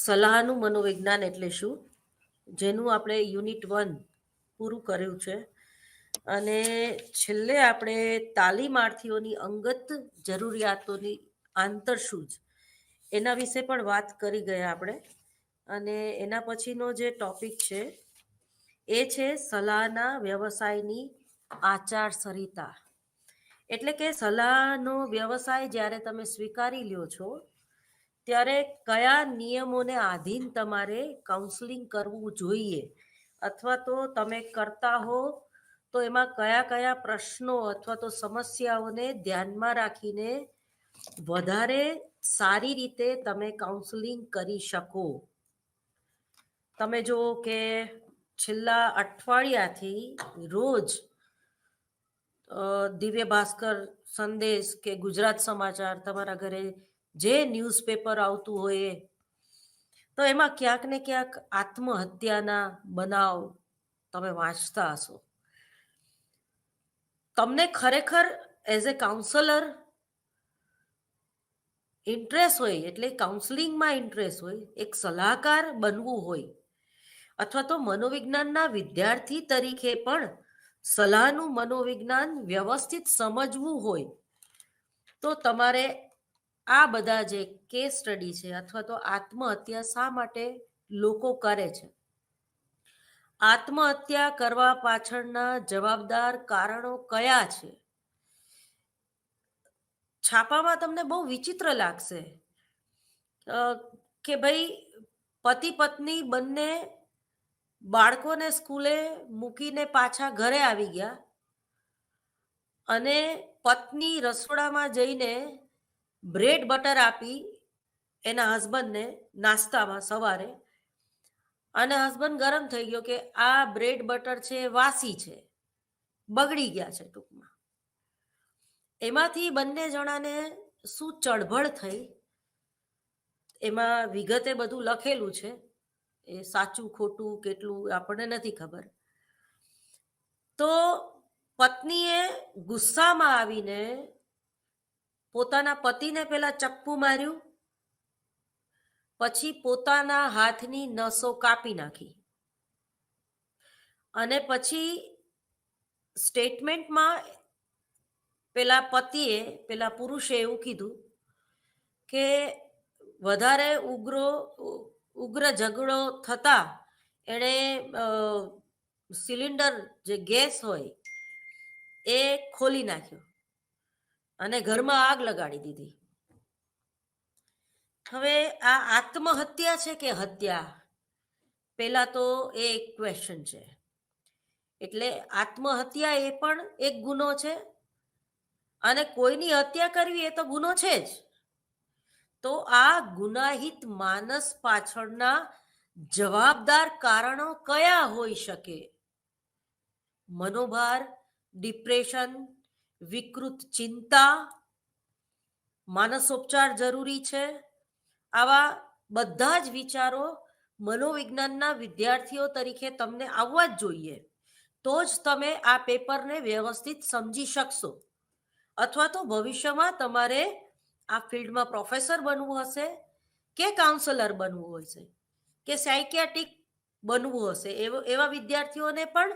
સલાહનું મનોવિજ્ઞાન એટલે શું, જેનું આપણે યુનિટ 1 પૂરું કર્યું છે. અને છેલ્લે આપણે તાલીમાર્થીઓની અંગત જરૂરિયાતોની આંતરસૂઝ એના વિશે પણ વાત કરી ગયા આપણે. અને એના પછીનો જે ટોપિક છે એ છે સલાહના વ્યવસાયની આચારસંહિતા. એટલે કે સલાહનો વ્યવસાય જ્યારે તમે સ્વીકારી લ્યો છો ત્યારે કયા નિયમોને આધીન તમારે કાઉન્સલિંગ કરવું જોઈએ, અથવા તો તમે કરતા હો તો એમાં કયા કયા પ્રશ્નો અથવા તો સમસ્યાઓને ધ્યાનમાં રાખીને વધારે સારી રીતે તમે કાઉન્સલિંગ કરી શકો. તમે જુઓ કે છેલ્લા અઠવાડિયાથી રોજ દિવ્ય ભાસ્કર, સંદેશ કે ગુજરાત સમાચાર, તમારા ઘરે જે ન્યૂઝપેપર આવતું હોય તો એમાં ક્યાંક ને ક્યાંક આત્મહત્યાના બનાવ તમે વાંચતા હશો. તમને ખરેખર એઝ એ કાઉન્સલર ઇન્ટરેસ્ટ હોય, એટલે કાઉન્સલિંગમાં ઇન્ટરેસ્ટ હોય, એક સલાહકાર બનવું હોય, અથવા તો મનોવિજ્ઞાનના વિદ્યાર્થી તરીકે પણ સલાહનું મનોવિજ્ઞાન વ્યવસ્થિત સમજવું હોય, તો તમારે આ બધા જે કેસ સ્ટડી છે અથવા તો આત્મહત્યા શા માટે લોકો કરે છે, આત્મહત્યા કરવા પાછળના જવાબદાર કારણો કયા છે. છાપામાં તમને બહુ વિચિત્ર લાગશે કે ભાઈ પતિ પત્ની બંને બાળકોને સ્કૂલે મૂકીને પાછા ઘરે આવી ગયા અને પત્ની રસોડામાં જઈને બ્રેડ બટર આપી એના હસબન્ડને નાસ્તામાં સવારે, અને હસબન્ડ ગરમ થઈ ગયો કે આ બ્રેડ બટર છે વાસી છે, બગડી ગયા છે ટૂંકમાં. એમાંથી બંને જણાને શું ચળભળ થઈ એમાં વિગતે બધું લખેલું છે. એ સાચું ખોટું કેટલું આપણને નથી ખબર. તો પત્નીએ ગુસ્સામાં આવીને પોતાના પતિને પેલા ચપ્પુ માર્યું, પછી પોતાના હાથની નસો કાપી નાખી, અને પછી સ્ટેટમેન્ટમાં પેલા પતિએ, પેલા પુરુષે એવું કીધું કે વધારે ઉગ્ર ઝઘડો થતા એણે સિલિન્ડર જે ગેસ હોય એ ખોલી નાખ્યો અને ઘરમાં આગ લગાડી દીધી. હવે આ આત્મહત્યા છે કે હત્યા, પેલા તો એ એક ક્વેશ્ચન છે. એટલે આત્મહત્યા એ પણ એક ગુનો છે, અને કોઈની હત્યા કરવી એ તો ગુનો છે જ. તો આ ગુનાહિત માનસ પાછળના જવાબદાર કારણો કયા હોઈ શકે? મનોભાર, ડિપ્રેશન, વિકૃત ચિંતા, માનસોપચાર જરૂરી છે. આવા બધા જ વિચારો મનોવિજ્ઞાનના વિદ્યાર્થીઓ તરીકે તમને આવવા જ જોઈએ, તો જ તમે આ પેપરને વ્યવસ્થિત સમજી શકશો. અથવા તો ભવિષ્યમાં તમારે આ ફિલ્ડમાં પ્રોફેસર બનવું હશે, કે કાઉન્સલર બનવું હશે, કે સાયકિયાટ્રિક બનવું હશે, એવા વિદ્યાર્થીઓને પણ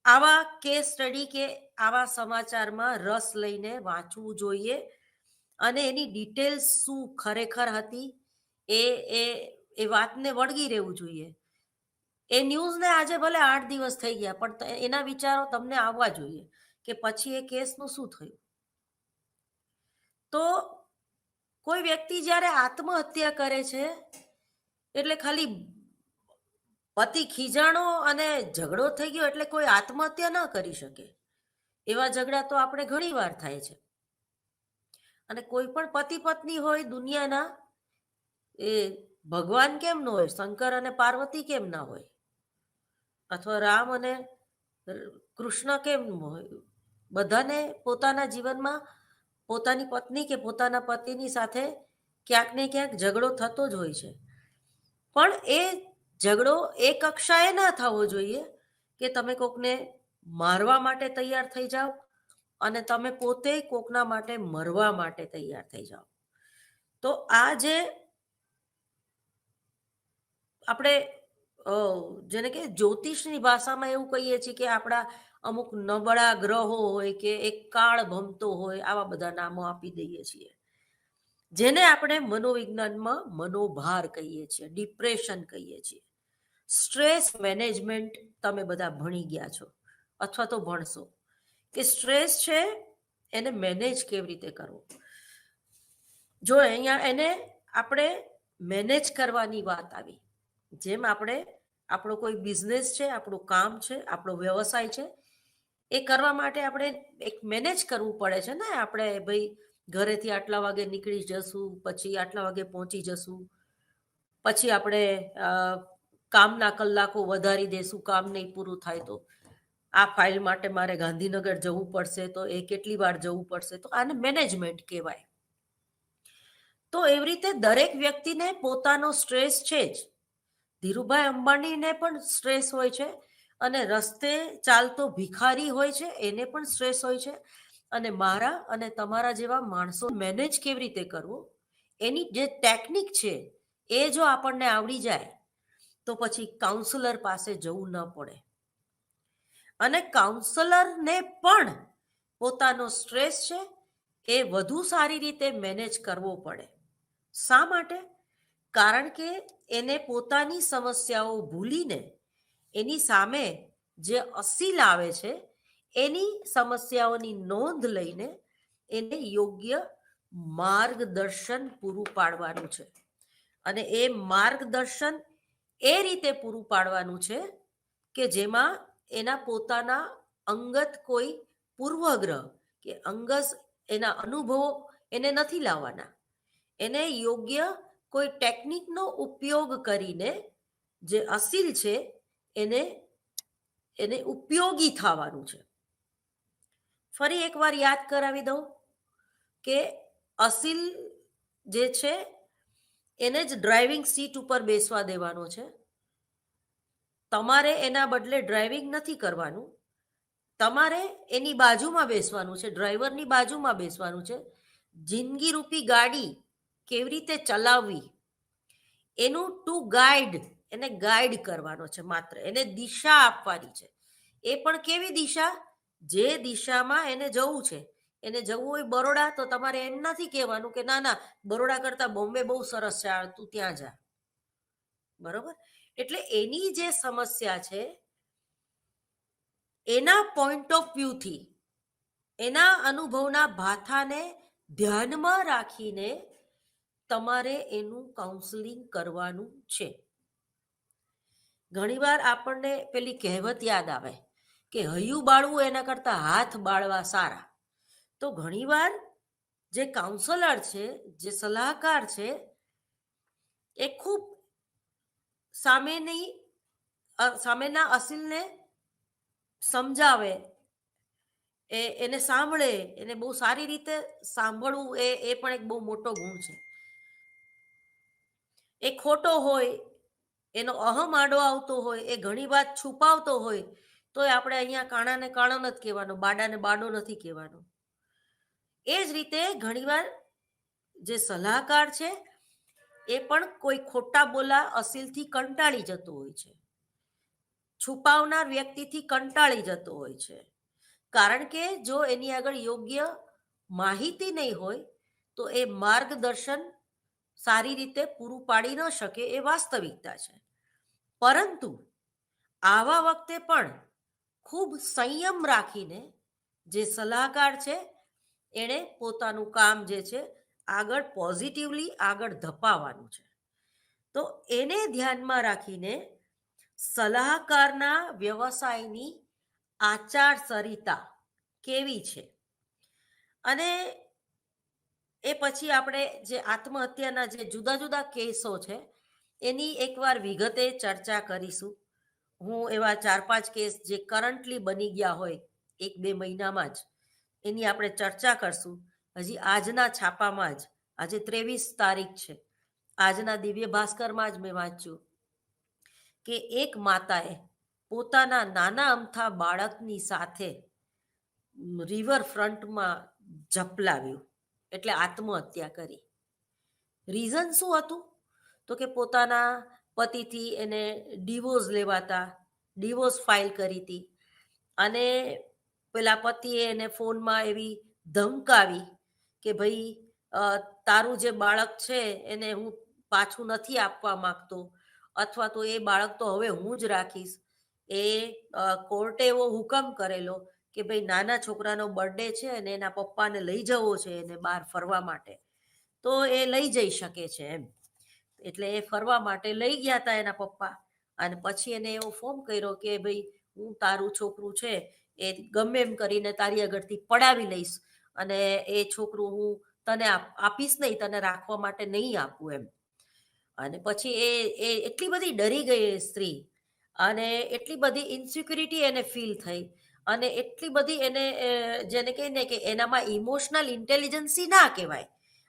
આવા કેસ સ્ટડી કે આવા સમાચારમાં રસ લઈને વાંચવું જોઈએ, અને એની ડિટેલ્સ શું ખરેખર હતી એ એ એ વાતને વળગી રહેવું જોઈએ. એ ન્યૂઝને આજે ભલે 8 દિવસ થઈ ગયા, પણ એના વિચારો તમને આવવા જોઈએ કે પછી એ કેસનું શું થયું. તો કોઈ વ્યક્તિ જ્યારે આત્મહત્યા કરે છે એટલે ખાલી પતિ ખીજાણો અને ઝઘડો થઈ ગયો એટલે કોઈ આત્મહત્યા ન કરી શકે. એવા ઝઘડા તો આપણે ઘણી વાર થાય છે. અને કોઈ પણ પતિ પત્ની હોય દુનિયાના, એ ભગવાન કેમ ન હોય, શંકર અને પાર્વતી કેમ ના હોય, અથવા રામ અને કૃષ્ણ કેમ ન હોય. બધાને પોતાના જીવનમાં પોતાની પત્ની કે પોતાના પતિની સાથે ક્યાંક ને ક્યાંક ઝઘડો થતો જ હોય છે. પણ એ ઝઘડો એ કક્ષાએ ના થવો જોઈએ કે તમે કોકને મારવા માટે તૈયાર થઈ જાઓ અને તમે પોતે કોકના માટે મરવા માટે તૈયાર થઈ જાઓ. તો આ જે આપણે જેને કે જ્યોતિષની ભાષામાં એવું કહીએ છીએ કે આપણા અમુક નબળા ગ્રહો હોય કે એક કાળ ભમતો હોય, આવા બધા નામો આપી દઈએ છીએ, જેને આપણે મનોવિજ્ઞાનમાં મનોભાર કહીએ છીએ, ડિપ્રેશન કહીએ છીએ. સ્ટ્રેસ મેનેજમેન્ટ તમે બધા ભણી ગયા છો અથવા તો ભણશો કે સ્ટ્રેસ છે એને મેનેજ કેવી રીતે કરવો. જો અહીંયા એને આપણે મેનેજ કરવાની વાત આવી, જેમ આપણે આપણો કોઈ બિઝનેસ છે, આપણું કામ છે, આપણો વ્યવસાય છે, એ કરવા માટે આપણે એક મેનેજ કરવું પડે છે ને. આપણે ભાઈ ઘરેથી આટલા વાગે નીકળી જશું, પછી આટલા વાગે પહોંચી જશું, પછી આપણે કામના કલાકો વધારી દેશું, કામ નહીં પૂરું થાય તો આ ફાઇલ માટે મારે ગાંધીનગર જવું પડશે, તો એ કેટલી વાર જવું પડશે, તો આને મેનેજમેન્ટ કહેવાય. તો એવી રીતે દરેક વ્યક્તિને પોતાનો સ્ટ્રેસ છે જ. ધીરુભાઈ અંબાણીને પણ સ્ટ્રેસ હોય છે, અને રસ્તે ચાલતો ભિખારી હોય છે એને પણ સ્ટ્રેસ હોય છે. અને મારા અને તમારા જેવા માણસો મેનેજ કેવી રીતે કરવું, એની જે ટેકનિક છે એ જો આપણને આવડી જાય તો પછી કાઉન્સલર પાસે જવું ન પડે. અને કાઉન્સલરને પણ પોતાનો સ્ટ્રેસ છે એ વધુ સારી રીતે મેનેજ કરવો પડે. શા માટે? કારણ કે એને પોતાની સમસ્યાઓ ભૂલીને એની સામે જે અસીલ આવે છે એની સમસ્યાઓની નોંધ લઈને એને યોગ્ય માર્ગદર્શન પૂરું પાડવાનું છે. અને એ માર્ગદર્શન એ રીતે પૂરું પાડવાનું છે કે જેમાં એના પોતાના અંગત કોઈ પૂર્વગ્રહ કે અંગત એના અનુભવો એને નથી લાવવાના. એને યોગ્ય કોઈ ટેકનિકનો ઉપયોગ કરીને જે અસીલ છે એને એને ઉપયોગી થવાનું છે. ફરી એકવાર યાદ કરાવી દઉં કે અસીલ જે છે એને જ ડ્રાઇવિંગ સીટ ઉપર બેસવા દેવાનો છે. તમારે એના બદલે ડ્રાઇવિંગ નથી કરવાનું, તમારે એની બાજુમાં બેસવાનું છે, ડ્રાઈવરની બાજુમાં બેસવાનું છે. જિંદગી રૂપી ગાડી કેવી રીતે ચલાવવી એનું ટુ ગાઈડ, એને ગાઈડ કરવાનો છે, માત્ર એને દિશા આપવાની છે. એ પણ કેવી દિશા? જે દિશામાં એને જવું છે. એને જવું હોય બરોડા, તો તમારે એમ નથી કહેવાનું કે ના ના બરોડા કરતા બોમ્બે બહુ સરસ છે, તું ત્યાં જા. બરોબર? એટલે એની જે સમસ્યા છે એના પોઈન્ટ ઓફ વ્યૂથી, એના અનુભવના ભાથાને ધ્યાનમાં રાખીને તમારે એનું કાઉન્સેલિંગ કરવાનું છે. ઘણીવાર આપણને પેલી કહેવત યાદ આવે કે હૈયું બાળવું એના કરતાં હાથ બાળવા સારા. તો ઘણીવાર જે કાઉન્સલર છે, જે સલાહકાર છે, એ ખૂબ સામેના અસીલને સમજાવે, એને સાંભળે, એને બહુ સારી રીતે સાંભળવું એ પણ એક બહુ મોટો ગુણ છે. એ ખોટો હોય, એનો અહમ આડો આવતો હોય, એ ઘણી વાત છુપાવતો હોય, તો આપણે અહીંયા કાણાને કાણો નથી કહેવાનો, બાડાને બાડો નથી કહેવાનો. એ જ રીતે ઘણીવાર જે સલાહકાર છે એ પણ કોઈ ખોટા બોલા અસીલથી કંટાળી જતો હોય છે, છુપાવનાર વ્યક્તિથી કંટાળી જતો હોય છે. કારણ કે જો એની આગળ યોગ્ય માહિતી નહીં હોય તો એ માર્ગદર્શન સારી રીતે પૂરું પાડી ન શકે, એ વાસ્તવિકતા છે. પરંતુ આવા વખતે પણ ખૂબ સંયમ રાખીને જે સલાહકાર છે એણે પોતાનું કામ જે છે આગળ પોઝિટિવલી આગળ ધપાવવાનું છે. તો એને ધ્યાનમાં રાખીને સલાહકારના વ્યવસાયની આચારસંહિતા કેવી છે, અને એ પછી આપણે જે આત્મહત્યાના જે જુદા જુદા કેસો છે એની એકવાર વિગતે ચર્ચા કરીશું. હું એવા 4-5 કેસ જે કરન્ટલી બની ગયા હોય 1-2 મહિનામાં જ, એની આપણે ચર્ચા કરશું. હજી આજના છાપામાં જ, આજે 23 તારીખ છે, આજના દિવ્ય ભાસ્કરમાં જ મેં વાંચ્યું કે એક માતાએ પોતાના નાના અમથા બાળકની સાથે રિવરફ્રન્ટમાં ઝપલાવ્યું, એટલે આત્મહત્યા કરી. રીઝન શું હતું? તો કે પોતાના પતિથી એને ડિવોર્સ લેવાતા, ડિવોર્સ ફાઇલ કરી હતી. અને પેલા પતિએ એને ફોનમાં એવી ધમકાવી કે ભાઈ તારું જે બાળક છે એને હું પાછું નથી આપવા માંગતો, અથવા તો એ બાળક તો હવે હું જ રાખીશ. એ કોર્ટે એવો હુકમ કરેલો કે ભાઈ નાના છોકરાનો બર્થડે છે અને એના પપ્પાને લઈ જવો છે એને બહાર ફરવા માટે, તો એ લઈ જઈ શકે છે એમ. એટલે એ ફરવા માટે લઈ ગયા હતા એના પપ્પા. અને પછી એને એવો ફોર્મ કર્યો કે ભાઈ હું તારું છોકરું છે એ ગમે એમ કરીને તારી આગળથી પડાવી લઈશ, અને એ છોકરું હું તને આપીશ નહીં, તને રાખવા માટે નહીં આપું એમ. અને પછી એ એટલી બધી ડરી ગઈ એ સ્ત્રી, અને એટલી બધી ઇન્સિક્યુરિટી એને ફીલ થઈ, અને એટલી બધી એને જેને કહીને કે એનામાં ઇમોશનલ ઇન્ટેલિજન્સી ના કહેવાય,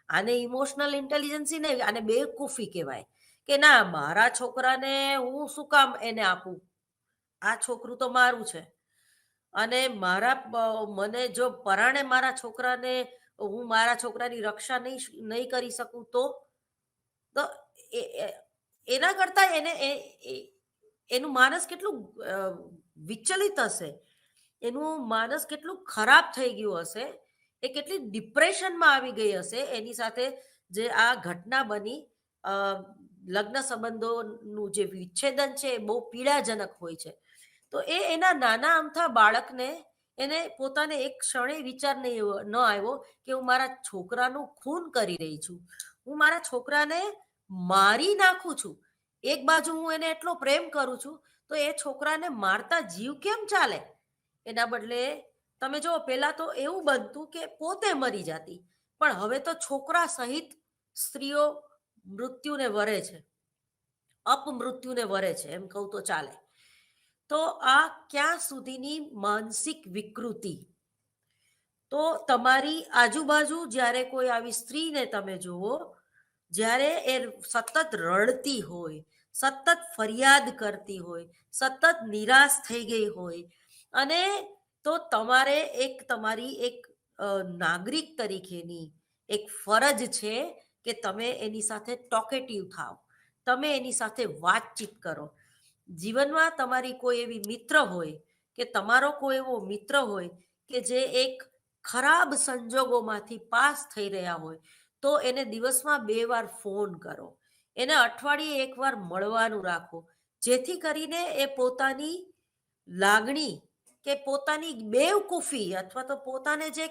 આને ઇમોશનલ ઇન્ટેલિજન્સી નહીં, આને બેવકૂફી કહેવાય. કે ના, મારા છોકરાને હું શું કામ એને આપું, આ છોકરું તો મારું છે. અને મને જો પરાણે મારા છોકરાને હું મારા છોકરાની રક્ષા નહીં કરી શકું તો એના કરતા એનું માનસ કેટલું વિચલિત હશે, એનું માનસ કેટલું ખરાબ થઈ ગયું હશે, એ કેટલી ડિપ્રેશનમાં આવી ગઈ હશે એની સાથે જે આ ઘટના બની. લગ્ન સંબંધોનું જે વિચ્છેદન છે એ બહુ પીડાજનક હોય છે. તો એના નાના અમથા બાળકને એને પોતાને એક ક્ષણે વિચાર ન આવ્યો કે હું મારા છોકરાનું ખૂન કરી રહી છું, હું મારા છોકરાને મારી નાખું છું. એક બાજુ હું એને એટલો પ્રેમ કરું છું, તો એ છોકરાને મારતા જીવ કેમ ચાલે? એના બદલે તમે જો પેલા તો એવું બનતું કે પોતે મરી જતી, પણ હવે તો છોકરા સહિત સ્ત્રીઓ મૃત્યુને વરે છે, અપમૃત્યુને વરે છે, એમ કહું તો ચાલે. તો આ ક્યાં સુધીની માનસિક વિકૃતિ? તો તમારી આજુબાજુ જ્યારે કોઈ આવી સ્ત્રીને તમે જુઓ, જ્યારે એ સતત રડતી હોય, સતત ફરિયાદ કરતી હોય, સતત નિરાશ થઈ ગઈ હોય, અને તો તમારી એક નાગરિક તરીકેની એક ફરજ છે કે તમે એની સાથે ટોકેટિવ થાવ, તમે એની સાથે વાતચીત કરો. જીવનમાં તમારી કોઈ એવી મિત્ર હોય, કે તમારો કોઈ એવો મિત્ર હોય કે જે એક ખરાબ સંજોગોમાંથી પાસ થઈ રહ્યા હોય, તો એને દિવસમાં 2 વાર ફોન કરો, એને અઠવાડિયે 1 વાર મળવાનું રાખો, જેથી કરીને એ પોતાની લાગણી કે પોતાની બેવકૂફી અથવા તો પોતાને જે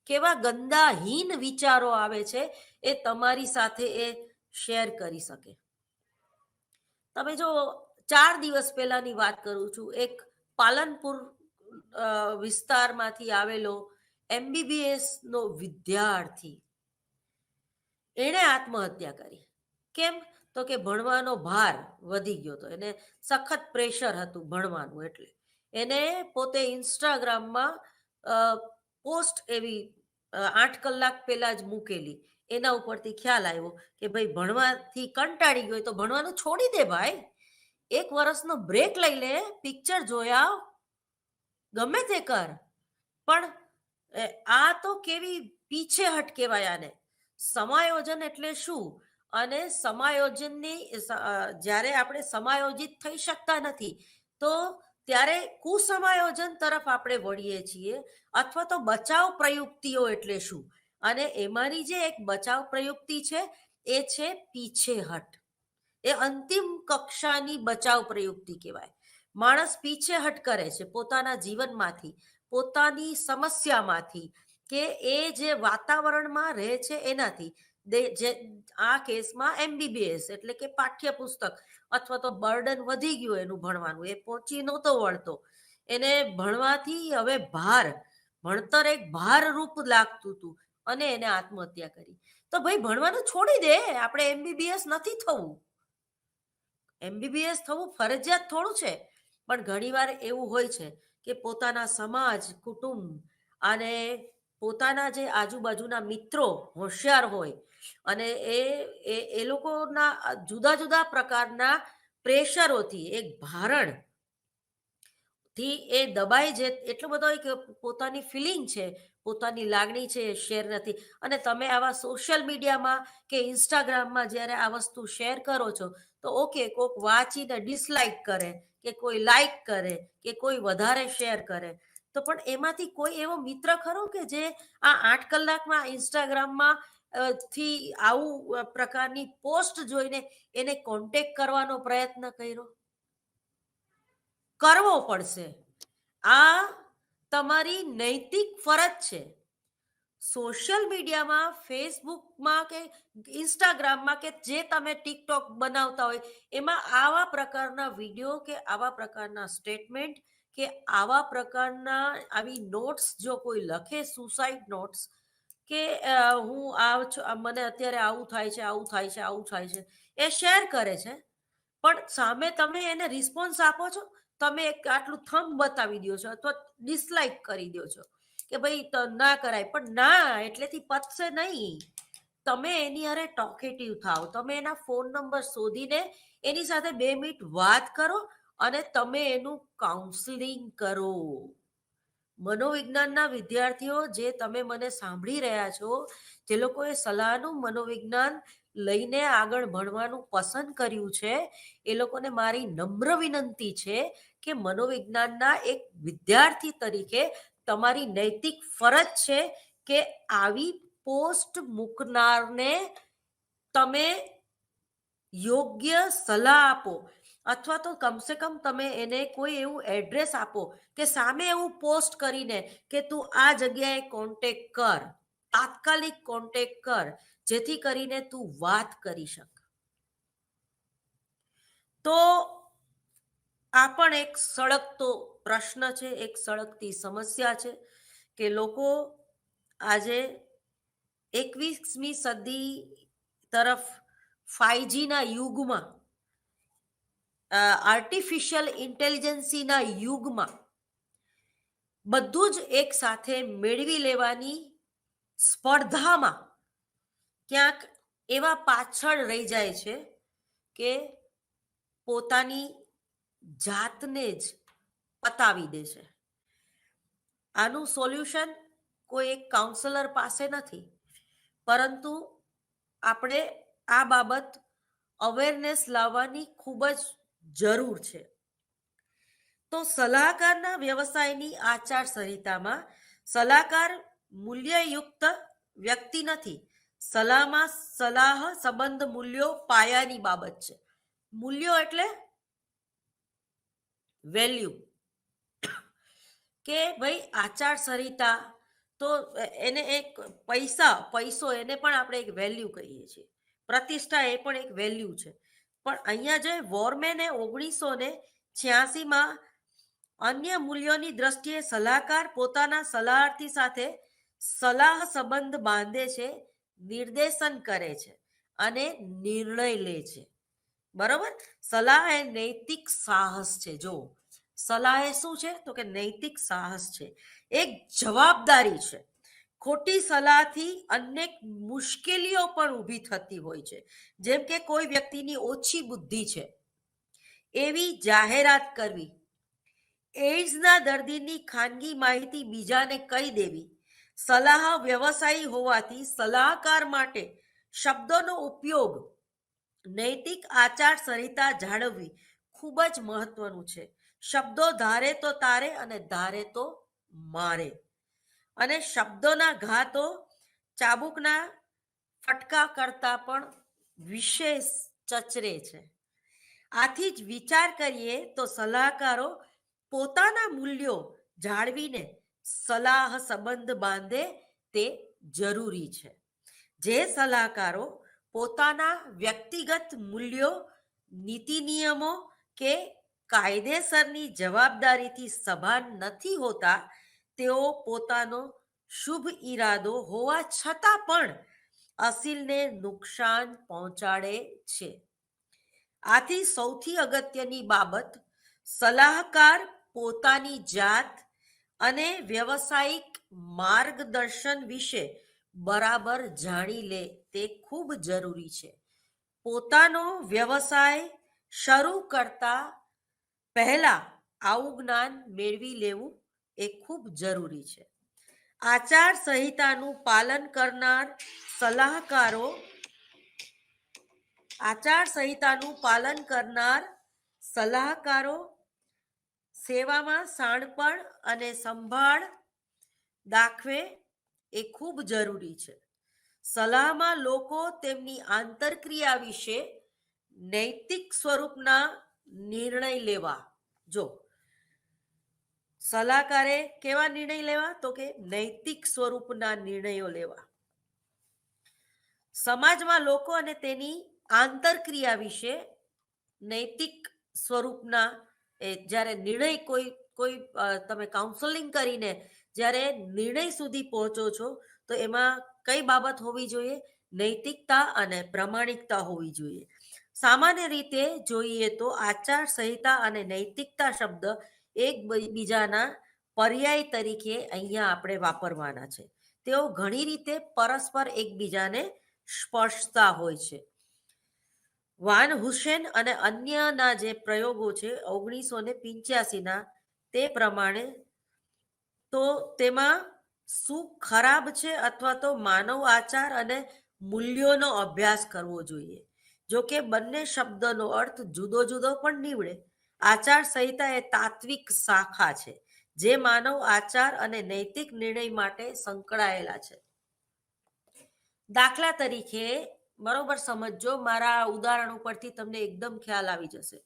કેવા ગંદા હીન વિચારો આવે છે એ તમારી સાથે એ શેર કરી શકે. તમે જો 4 દિવસ પહેલાની વાત કરું છું, એક પાલનપુર વિસ્તારમાંથી આવેલો MBBS નો વિદ્યાર્થી, એણે આત્મહત્યા કરી. કેમ? તો કે ભણવાનો ભાર વધી ગયો હતો, એને સખત પ્રેશર હતું ભણવાનું. એટલે એને પોતે ઇન્સ્ટાગ્રામમાં પોસ્ટ એવી 8 કલાક પહેલા જ મૂકેલી, એના ઉપરથી ખ્યાલ આવ્યો કે ભાઈ ભણવાથી કંટાળી ગયો તો ભણવાનું છોડી દે ભાઈ, 1 વર્ષનો બ્રેક લઈ લે, પિક્ચર જોયા, ગમે તે કર. પણ આ તો કેવી પીછેહટ કહેવાય આને. સમાયોજન એટલે શું? અને સમાયોજનની જ્યારે આપણે સમાયોજિત થઈ શકતા નથી, તો ત્યારે કુસમાયોજન તરફ આપણે વળીએ છીએ, અથવા તો બચાવ પ્રયુક્તિઓ એટલે શું? અને એમાંની જે એક બચાવ પ્રયુક્તિ છે એ છે પીછેહટ. એ અંતિમ કક્ષાની બચાવ પ્રયુક્તિ કહેવાય. માણસ પીછેહટ કરે છે પોતાના જીવનમાંથી, પોતાની સમસ્યામાંથી, કે એ જે વાતાવરણમાં રહે છે એનાથી. આ કેસમાં MBBS એટલે કે પાઠ્યપુસ્તક અથવા તો બર્ડન વધી ગયું એનું ભણવાનું, એ પહોંચી નહોતો વળતો, એને ભણવાથી હવે ભણતર એક ભાર રૂપ લાગતું હતું, અને એને આત્મહત્યા કરી. તો ભાઈ ભણવાનું છોડી દે, આપણે MBBS નથી થવું. MBBS થવું ફરજિયાત થોડું છે. પણ ઘણીવાર એવું હોય છે કે પોતાના સમાજ, કુટુંબ અને પોતાના જે આજુબાજુના મિત્રો હોશિયાર હોય, અને એ લોકોના જુદા જુદા પ્રકારના પ્રેશરોથી, એક ભારણ થી એ દબાઈ જે એટલો બધો એક પોતાની ફિલિંગ છે, પોતાની લાગણી છે એ શેર નથી. અને તમે આવા સોશિયલ મીડિયામાં કે ઇન્સ્ટાગ્રામમાં જ્યારે આ વસ્તુ શેર કરો છો તો ઓકે, કોઈક વાંચીને ડિસલાઇક કરે કે કોઈ લાઈક કરે કે કોઈ વધારે શેર કરે, તો પણ એમાંથી કોઈ એવો મિત્ર ખરો કે જે આ 8 કલાકમાં ઇન્સ્ટાગ્રામમાં થી આવું પ્રકારની પોસ્ટ જોઈને એને કોન્ટેક્ટ કરવાનો પ્રયત્ન કર્યો? કરવો પડશે. આ તમારી નૈતિક ફરજ છે. સોશિયલ મીડિયામાં, ફેસબુકમાં કે ઇન્સ્ટાગ્રામમાં કે જે તમે ટિકટોક બનાવતા હોય એમાં આવા પ્રકારના વિડીયો કે આવા પ્રકારના સ્ટેટમેન્ટ કે આવા પ્રકારના આવી નોટ્સ જો કોઈ લખે, સુસાઇડ નોટ્સ કે હું મને અત્યારે આવું થાય છે, આવું થાય છે, આવું થાય છે, એ શેર કરે છે, પણ સામે તમે એને રિસ્પોન્સ આપો છો, તમે એક આટલું થંબ બતાવી દો છો અથવા ડિસલાઇક કરી દો છો કે ભાઈ ના કરાય, પણ ના એટલેથી પતશે નહીં. તમે એની હારે ટોકેટિવ થાવ, તમે એના ફોન નંબર શોધીને એની સાથે 2 મિનિટ વાત કરો અને તમે એનું કાઉન્સિલિંગ કરો. મનોવિજ્ઞાનના વિદ્યાર્થીઓ જે તમે મને સાંભળી રહ્યા છો, જે લોકોએ સલાહનું મનોવિજ્ઞાન લઈને આગળ ભણવાનું પસંદ કર્યું છે, એ લોકોને મારી નમ્ર વિનંતી છે કે મનોવિજ્ઞાનના એક વિદ્યાર્થી તરીકે તમારી નૈતિક ફરજ છે કે આવી પોસ્ટ મૂકનારને તમે યોગ્ય સલાહ આપો, અથવા તો કમસે કમ તમે એને કોઈ એવું એડ્રેસ આપો કે સામે એવું પોસ્ટ કરીને કે તું આ જગ્યાએ કોન્ટેક્ટ કર, તાત્કાલિક કોન્ટેક્ટ કર, જેથી કરીને તું વાત કરી શક. તો આ પણ એક સળગતો પ્રશ્ન છે, એક સળગતી સમસ્યા છે કે લોકો આજે 21મી સદી તરફ 5Gના યુગમાં, આર્ટિફિશિયલ ઇન્ટેલિજન્સીના યુગમાં બધું જ એક સાથે મેળવી લેવાની સ્પર્ધામાં ક્યાંક એવા પાછળ રહી જાય છે કે પોતાની જાતને જ પતાવી દે છે. આનું સોલ્યુશન કોઈ એક કાઉન્સલર પાસે નથી, પરંતુ આપણે આ બાબત અવેરનેસ લાવવાની ખૂબ જ જરૂર છે. તો સલાહકારના વ્યવસાયની આચારસંહિતામાં સલાહકાર મૂલ્યયુક્ત વ્યક્તિ નથી. સલાહમાં સલાહ સંબંધ મૂલ્યો પાયાની બાબત છે. મૂલ્યો એટલે વેલ્યુ, કે ભાઈ આચારસંહિતા તો એને એક પૈસો એને પણ આપણે એક વેલ્યુ કહીએ છીએ. પ્રતિષ્ઠા એ પણ એક વેલ્યુ છે. પણ અહીંયા જે વોરમેને 1986માં અન્ય મૂલ્યોની દ્રષ્ટિએ સલાહકાર પોતાના સલાહાર્થી સાથે સલાહ સંબંધ બાંધે છે, નિર્દેશન કરે છે અને નિર્ણય લે છે. બરોબર? સલાહ એ નૈતિક સાહસ છે. જો સલાહ એ શું છે તો કે નૈતિક સાહસ છે, એક જવાબદારી છે. ખોટી સલાહથી અનેક મુશ્કેલીઓ પણ ઊભી થતી હોય છે. જેમ કે કોઈ વ્યક્તિની ઓછી બુદ્ધિ છે એવી જાહેરાત કરવી, એઇડ્સના દર્દીની ખાનગી માહિતી બીજાને કહી દેવી, સલાહ વ્યવસાયી હોવાથી સલાહકાર માટે શબ્દોનો ઉપયોગ, નૈતિક આચારસંહિતા જાળવવી ખૂબ જ મહત્વનું છે. શબ્દો ધારે તો તારે અને ધારે તો મારે. અને શબ્દોના ઘા તો ચાબુકના ફટકા કરતા પણ વિશેષ ચચરે છે. આથી જ વિચાર કરીએ તો સલાહકારો પોતાના મૂલ્યો જાળવીને સલાહ સંબંધ બાંધે તે જરૂરી છે. જે સલાહકારો પોતાના વ્યક્તિગત મૂલ્યો, નીતિ નિયમો કે કાયદેસરની જવાબદારીથી સભાન નથી હોતા, તેઓ પોતાનો શુભ ઈરાદો હોવા છતાં પણ અસીલને નુકસાન પહોંચાડે છે. આથી સૌથી અગત્યની બાબત, સલાહકાર પોતાની જાત અને વ્યવસાયિક માર્ગદર્શન વિશે બરાબર જાણી લે તે ખૂબ જરૂરી છે. પોતાનો વ્યવસાય શરૂ કરતા પહેલા આવું જ્ઞાન મેળવી લેવું એ ખૂબ જરૂરી છે. આચાર સંહિતાનું પાલન કરનાર સલાહકારો આચાર સંહિતાનું પાલન કરનાર સલાહકારો સેવામાં શાણપણ અને સંભાળ દાખવે એ ખૂબ જરૂરી છે. સલાહમાં લોકો તેમની આંતરક્રિયા વિશે નૈતિક સ્વરૂપના નિર્ણય લેવા. જો સલાહકારે કેવા નિર્ણય લેવા, તો કે નૈતિક સ્વરૂપના નિર્ણયો લેવા. સમાજમાં લોકો અને તેની આંતરક્રિયા વિશે નૈતિક સ્વરૂપના જ્યારે નિર્ણય કોઈ તમે કાઉન્સેલિંગ કરીને જ્યારે નિર્ણય સુધી પહોંચો છો, તો એમાં કઈ બાબત હોવી જોઈએ? નૈતિકતા અને પ્રામાણિકતા હોવી જોઈએ. સામાન્ય રીતે જોઈએ તો આચાર સંહિતા અને નૈતિકતા શબ્દ એકબીજાના પર્યાય તરીકે અહીંયા આપણે વાપરવાના છે. તેઓ ઘણી રીતે પરસ્પર એકબીજાને સ્પર્શતા હોય છે. વાન હુસેન અને અન્યના જે પ્રયોગો છે 1985ના, તે પ્રમાણે તો તેમાં શું ખરાબ છે અથવા તો માનવ આચાર અને મૂલ્યોનો અભ્યાસ કરવો જોઈએ. જો કે બંને શબ્દનો અર્થ જુદો જુદો પણ નીવડે. આચાર સંહિતા એ તાત્વિક શાખા છે જે માનવ આચાર અને નૈતિક નિર્ણય માટે સંકળાયેલા છે. દાખલા તરીકે, બરોબર સમજો, મારા ઉદાહરણ ઉપરથી તમને એકદમ ખ્યાલ આવી જશે.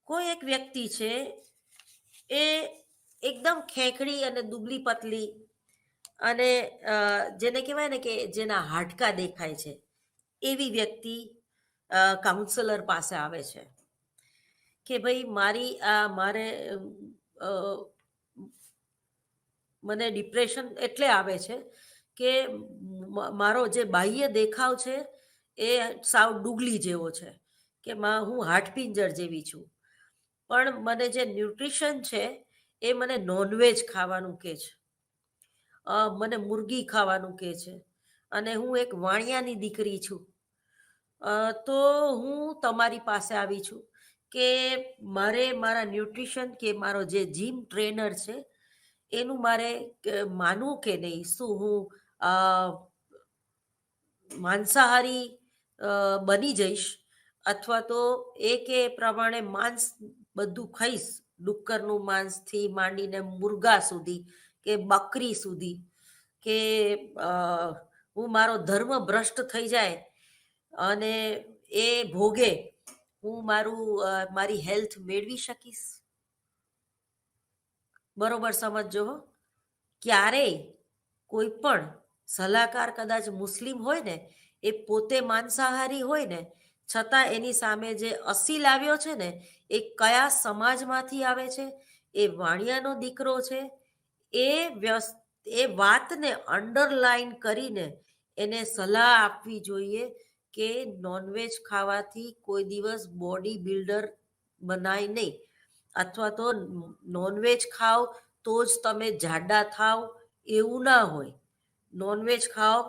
કોઈ એક વ્યક્તિ છે, એ એકદમ ખેંખડી અને દુબળી પતલી અને જેને કહેવાય ને કે જેના હાડકા દેખાય છે, એવી વ્યક્તિ કાઉન્સલર પાસે આવે છે કે ભાઈ મારે મને ડિપ્રેશન એટલે આવે છે કે મારો જે બાહ્ય દેખાવ છે એ સાવ ડુગલી જેવો છે, કે હું હાડપિંજર જેવી છું. પણ મને જે ન્યુટ્રિશન છે એ મને નોનવેજ ખાવાનું કહે છે, મને મુરગી ખાવાનું કહે છે, અને હું એક વાણિયાની દીકરી છું. તો હું તમારી પાસે આવી છું કે મારે મારા ન્યુટ્રિશન કે મારો જે જીમ ટ્રેનર છે એનું મારે માનવું કે નહીં. શું હું માંસાહારી બની જઈશ, અથવા તો એ પ્રમાણે માંસ બધું ખાઈશ, ડુક્કરનું માંસથી માંડીને મુર્ગા સુધી કે બકરી સુધી, કે હું મારો ધર્મ ભ્રષ્ટ થઈ જાય અને એ ભોગે હું મારી હેલ્થ મેળવી શકીશ. બરોબર સમજો. ક્યારેય કોઈ પણ સલાહકાર કદાચ મુસ્લિમ હોય ને, એ પોતે માંસાહારી હોય ને, છતાં એની સામે જે અસીલ આવ્યો છે ને, એ કયા સમાજમાંથી આવે છે, એ વાણિયાનો દીકરો છે, એ વાતને અંડરલાઈન કરીને એને સલાહ આપવી જોઈએ કે નોનવેજ ખાવાથી કોઈ દિવસ બોડી બિલ્ડર બનાય નહીં, અથવા તો નોનવેજ ખાઓ તો જ તમે જાડા થાવ એવું ના હોય. નોનવેજ ખાઓ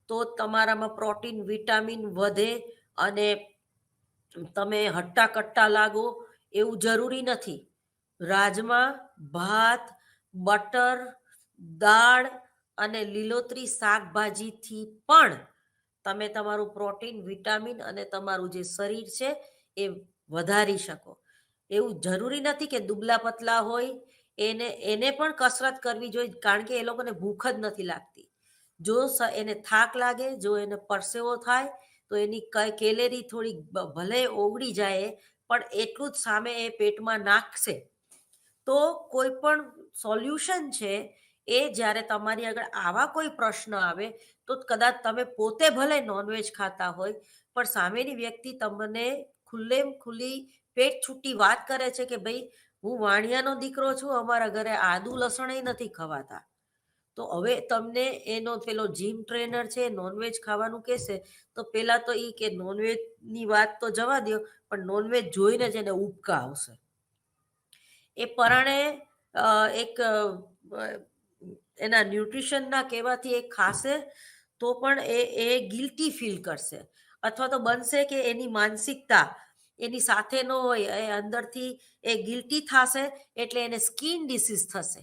તો તમારામાં પ્રોટીન વિટામિન વધે અને તમે હટ્ટા કટ્ટા લાગો એવું જરૂરી નથી. રાજમા, ભાત, બટર, દાળ અને લીલોતરી શાકભાજીથી પણ તમે તમારું પ્રોટીન વિટામિન અને તમારું જે શરીર છે એ વધારી શકો. એવું જરૂરી નથી કે દુબળા પતલા હોય એને પણ કસરત કરવી જોઈએ, કારણ કે એ લોકોને ભૂખ જ નથી લાગતી. જો એને થાક લાગે, જો એને પરસેવો થાય, તો એની કેલેરી થોડી ભલે ઓગળી જાય, પણ એટલું જ સામે એ પેટમાં નાખશે. તો કોઈ પણ સોલ્યુશન છે એ જ્યારે તમારી આગળ આવા કોઈ પ્રશ્ન આવે, તો કદાચ તમે પોતે ભલે નોનવેજ ખાતા હોય, પણ સામેની વ્યક્તિ તમને ખુલ્લેમ ખુલ્લી પેટ છૂટી વાત કરે છે કે ભાઈ હું વાણિયાનો દીકરો છું, અમારા ઘરે આદુ લસણ નથી ખવાતા. તો હવે તમને એનો પેલો જીમ ટ્રેનર છે નોનવેજ ખાવાનું કહેશે, તો પેલા તો એ કે નોનવેજની વાત તો જવા દો, પણ નોનવેજ જોઈને જ એને ઉબકા આવશે. એ પરાણે એક એના ન્યુટ્રિશનના કહેવાથી એ ખાશે તો પણ એ ગિલ્ટી ફીલ કરશે, અથવા તો બનશે કે એની માનસિકતા એની સાથે ન હોય, એ અંદરથી એ ગિલ્ટી થશે, એટલે એને સ્કિન ડિસીઝ થશે.